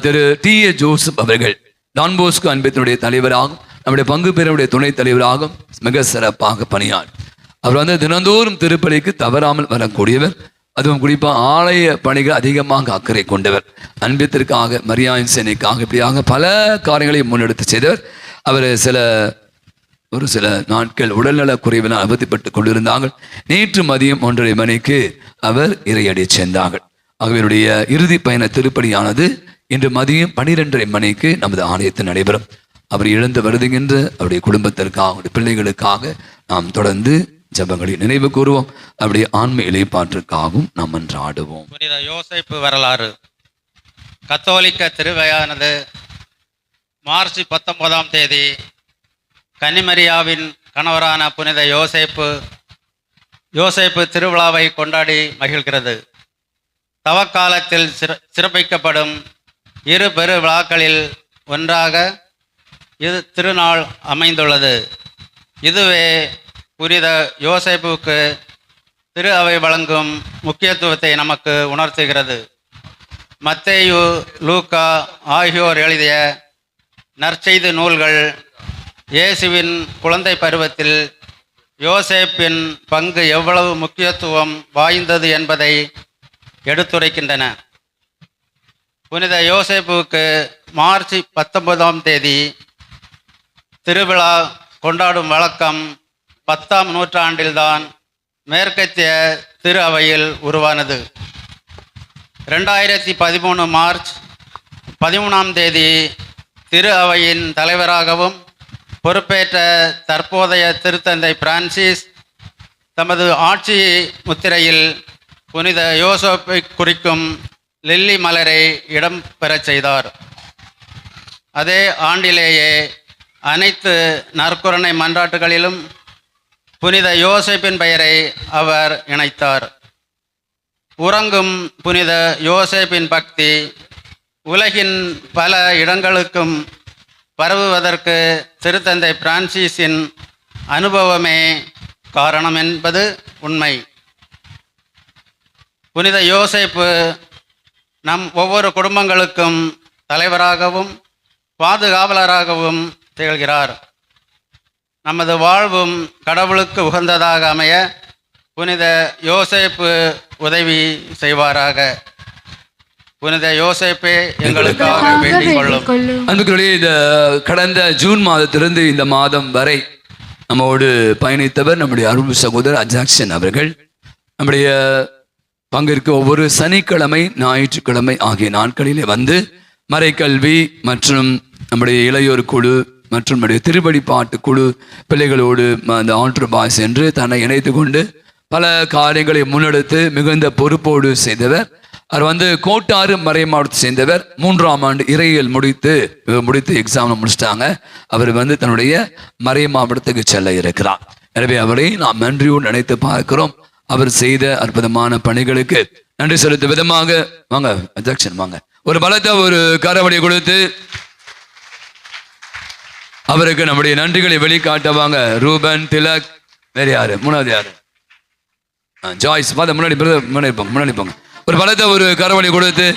திரு டி.ஏ. ஜோசப் அவர்கள் டான் போஸ்கோ அன்பத்தினுடைய தலைவராகும், நம்முடைய பங்கு பேருடைய துணைத் தலைவராகும் மிக சிறப்பாக பணியார். அவர் வந்து தினந்தோறும் திருப்பலிக்கு தவறாமல் வரக்கூடியவர். அதுவும் குறிப்பாக ஆலய பணிகள் அதிகமாக அக்கறை கொண்டவர். அன்பியத்திற்காக, மரியாயின் சேனைக்காக இப்படியாக பல காரியங்களை முன்னெடுத்து செய்தவர். அவர் ஒரு சில நாட்கள் உடல்நல குறைவினால் அவதிப்பட்டு கொண்டிருந்தார்கள். நேற்று மதியம் 1:30 மணிக்கு அவர் இறையடி சென்றார்கள். அவருடைய இறுதி பயண திருப்பணியானது இன்று மதியம் 12:30 மணிக்கு நமது ஆலயத்தில் நடைபெறும். அவர் இழந்து வருதுகின்ற அவருடைய குடும்பத்திற்காக, அவருடைய பிள்ளைகளுக்காக நாம் தொடர்ந்து ஜபங்களை நினைவு கூறுவோம். அவருடைய ஆன்ம இலைப்பாற்றுக்காகவும் நாம் மன்றாடுவோம். புனித யோசேப்பு வரலாறு. கத்தோலிக்க திருவையானது மார்ச் 19ஆம் தேதி கன்னிமரியாவின் கணவரான புனித யோசேப்பு திருவிழாவை கொண்டாடி மகிழ்கிறது. தவக்காலத்தில் சிறப்பிக்கப்படும் இரு பெரு விழாக்களில் ஒன்றாக இது திருநாள் அமைந்துள்ளது. இதுவே புனித யோசேப்புக்கு திரு அவை வழங்கும் முக்கியத்துவத்தை நமக்கு உணர்த்துகிறது. மத்தேயு, லூக்கா ஆகியோர் எழுதிய நற்செய்தி நூல்கள் இயேசுவின் குழந்தை பருவத்தில் யோசேப்பின் பங்கு எவ்வளவு முக்கியத்துவம் வாய்ந்தது என்பதை எடுத்துரைக்கின்றன. புனித யோசேப்புக்கு மார்ச் 19ஆம் தேதி திருவிழா கொண்டாடும் வழக்கம் 10ஆம் நூற்றாண்டில்தான் மேற்கத்திய திரு அவையில் உருவானது. 2013 மார்ச் 13ஆம் தேதி திரு அவையின் தலைவராகவும் பொறுப்பேற்ற தற்போதைய திருத்தந்தை பிரான்சிஸ் தமது ஆட்சி முத்திரையில் புனித யோசேப்பை குறிக்கும் லில்லி மலரை இடம் பெறச் செய்தார். அதே ஆண்டிலேயே அனைத்து நற்கருணை மன்றாட்டுகளிலும் புனித யோசேப்பின் பெயரை அவர் இணைத்தார். உறங்கும் புனித யோசேப்பின் பக்தி உலகின் பல இடங்களுக்கும் பரவுவதற்கு திருத்தந்தை பிரான்சிஸின் அனுபவமே காரணம் என்பது உண்மை. புனித யோசேப்பு நம் ஒவ்வொரு குடும்பங்களுக்கும் தலைவராகவும் பாதுகாவலராகவும் திகழ்கிறார். நமது வாழ்வும் கடவுளுக்கு உகந்ததாக அமைய புனித யோசேப்பு உதவி செய்வாராக. புனித யோசேப்பே எங்களுக்காக வேண்டிக் கொள்ளும். அன்புக்குரிய இந்த கடந்த ஜூன் மாதத்திலிருந்து இந்த மாதம் வரை நம்மோடு பயணித்தவர் நம்முடைய அருள் சகோதரர் அஜாக்சன் அவர்கள். நம்முடைய பங்கிற்கு ஒவ்வொரு சனிக்கிழமை ஞாயிற்றுக்கிழமை ஆகிய நாட்களிலே வந்து மறைக்கல்வி மற்றும் நம்முடைய இளையோர் குழு மற்றும் நம்முடைய திருவழிபாட்டு குழு பிள்ளைகளோடு அந்த ஆல்டர் பாய்ஸ் என்று தன்னை இணைத்து கொண்டு பல காரியங்களை முன்னெடுத்து மிகுந்த பொறுப்போடு செய்தவர். அவர் வந்து கோட்டாறு மறை மாவட்டத்தை சேர்ந்தவர். 3ஆம் ஆண்டு இறையியல் முடித்து எக்ஸாம் முடிச்சிட்டாங்க. அவர் வந்து தன்னுடைய மறை மாவட்டத்துக்கு செல்ல இருக்கிறார். எனவே அவரை நாம் நன்றியோடு நினைத்து பார்க்கிறோம். அவர் செய்த அற்புதமான பணிகளுக்கு நன்றி செலுத்தும் விதமாக வாங்க அஜாக்சன் வாங்க ஒரு பலத்தை ஒரு கரவடி கொடுத்து அவருக்கு நம்முடைய நன்றிகளை வெளிக்காட்டவாங்க. ரூபன், திலக், வேற யாரு, மூணாவது யாரு, ஜாய்ஸ், முன்னாடி போங்க. ஒரு பலத்தை ஒரு கரவழி கொடுத்து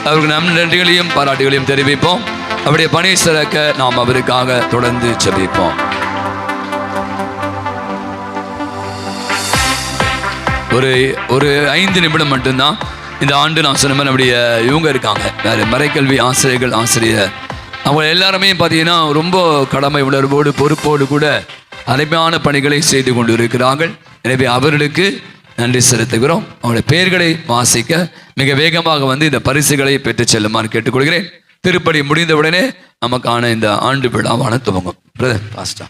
அவருக்கு நம் நன்றிகளையும் பாராட்டுகளையும் தெரிவிப்போம். அவருடைய பணி சிறக்க நாம் அவருக்காக தொடர்ந்து ஜெபிப்போம். ஒரு 5 நிமிடம் மட்டும்தான் இந்த ஆண்டு நான் சொன்ன மாதிரி நம்முடைய இவங்க இருக்காங்க வேறு மறைக்கல்வி ஆசிரியர் அவங்க எல்லாருமே பார்த்தீங்கன்னா ரொம்ப கடமை உணர்வோடு பொறுப்போடு கூட அருமையான பணிகளை செய்து கொண்டு இருக்கிறார்கள். எனவே அவர்களுக்கு நன்றி செலுத்துகிறோம். அவருடைய பெயர்களை வாசிக்க மிக வேகமாக வந்து இந்த பரிசுகளை பெற்றுச் செல்லுமாறு கேட்டுக்கொள்கிறேன். திருப்படி முடிந்தவுடனே நமக்கான இந்த ஆண்டு விழாவான துவங்கும். பிரதர் பாஸ்டா.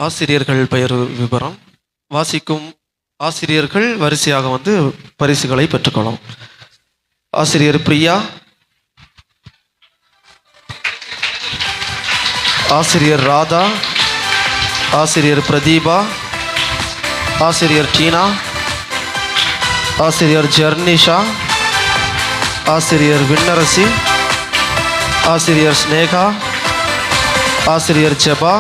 ஆசிரியர்கள் பெயர் விவரம் வாசிக்கும் ஆசிரியர்கள் வரிசையாக வந்து பரிசுகளை பெற்றுக்கொள்ளும். ஆசிரியர் பிரியா, ஆசிரியர் ராதா, ஆசிரியர் பிரதீபா, ஆசிரியர் டீனா, ஆசிரியர் ஜெர்னிஷா, ஆசிரியர் விண்ணரசி, ஆசிரியர் ஸ்னேகா, ஆசிரியர் ஜெபா,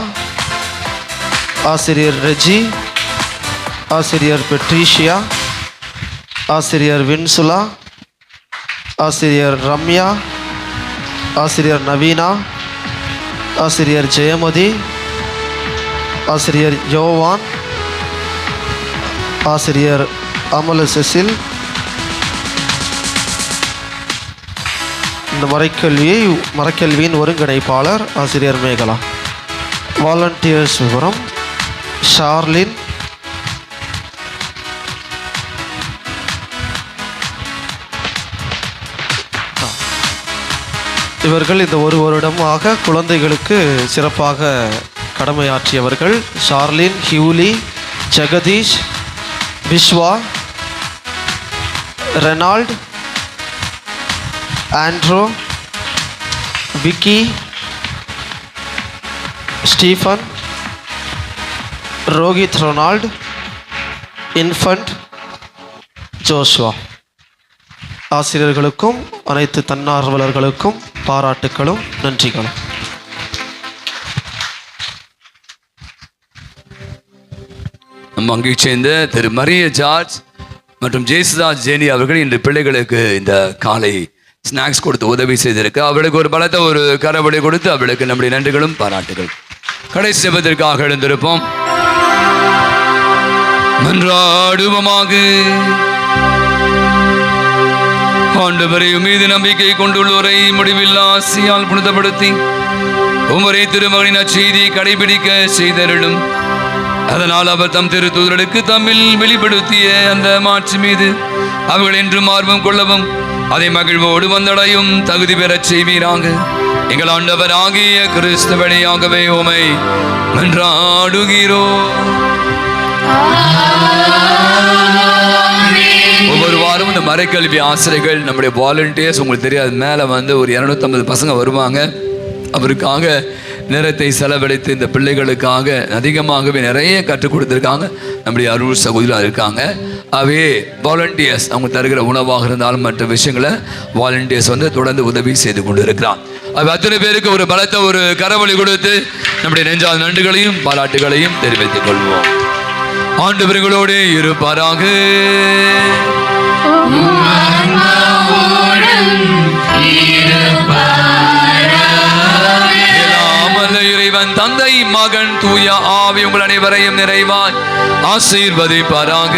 ஆசிரியர் ரெஜி, ஆசிரியர் பெட்ரீஷியா, ஆசிரியர் வின்சுலா, ஆசிரியர் ரம்யா, ஆசிரியர் நவீனா, ஆசிரியர் ஜெயமதி, ஆசிரியர் யோவான், ஆசிரியர் அமல செசில். இந்த மறைக்கல்வியின் ஒருங்கிணைப்பாளர் ஆசிரியர் மேகலா. வாலண்டியர்ஸ் விவரம் ஷார்லின், இவர்கள் இந்த ஒரு வருடமாக குழந்தைகளுக்கு சிறப்பாக கடமையாற்றியவர்கள். ஷார்லின், ஹியூலி, ஜெகதீஷ், விஸ்வா, ரெனால்ட், ஆண்ட்ரோ, Vicky, Stephen, Rohit, Ronald, Infant, Joshua. ஆசிரியர்களுக்கும் அனைத்து தன்னார்வலர்களுக்கும் பாராட்டுக்களும் நன்றிகளும். நம்ம அங்கே சேர்ந்த திரு மரிய ஜார்ஜ் மற்றும் ஜேசுதாஸ் ஜேனி அவர்கள் இன்று பிள்ளைகளுக்கு இந்த காலை ஸ்நாக்ஸ் கொடுத்து உதவி செய்திருக்கு. அவளுக்கு ஒரு பலத்தை ஒரு கரவழி கொடுத்து அவளுக்கு நம்முடைய நன்றிகளும் பாராட்டுகள். கடைசி ஜெபத்திற்காக எழுந்திருப்போம். மன்றாடுவோமாக. ஆண்டவரை மீது நம்பிக்கை கொண்டுள்ளோரை முடிவில்லா ஆசியால் புனிதப்படுத்தி உமரை திருமகனின் அச்செய்தியை கடைபிடிக்க செய்தருளும். அதனால் அவர் தம் திருத்தூதர்களுக்கு தம்மில் வெளிப்படுத்திய அந்த மாட்சி மீது அவர்கள் என்றும் ஆர்வம் கொள்ளவும் அதை மகிழ்வோடு வந்தடையும் தகுதி பெறச் செய்வீராக. எங்கள் ஆண்டவர் ஆகிய கிறிஸ்து வழியாகவே உமை மன்றாடுகிறோம். ஒவ்வொரு வாரம் இந்த மறைக்கல்வி ஆசிரியர்கள் நம்முடைய வாலண்டியர்ஸ் உங்களுக்கு தெரியாது மேலே வந்து ஒரு 250 பசங்க வருவாங்க. அவருக்காக நேரத்தை செலவழித்து இந்த பிள்ளைகளுக்காக அதிகமாகவே நிறைய கற்றுக் கொடுத்துருக்காங்க. நம்முடைய அருள் சகோதரர் இருக்காங்க. அவே வாலண்டியர்ஸ் அவங்க தருகிற உணவாக இருந்தாலும் மற்ற விஷயங்களை வாலண்டியர்ஸ் வந்து தொடர்ந்து உதவி செய்து கொண்டு இருக்கிறார். அத்தனை பேருக்கு ஒரு பலத்த ஒரு கரவொலி கொடுத்து நம்முடைய நெஞ்சால் நன்றிகளையும் பாராட்டுகளையும் தெரிவித்துக் கொள்வோம். ஆண்டவர்களோடு இருப்பாராக. இறைவன் தந்தை மகன் தூய ஆவி உங்கள் அனைவரையும் நிறைவாய் ஆசீர்வதிப்பாராக.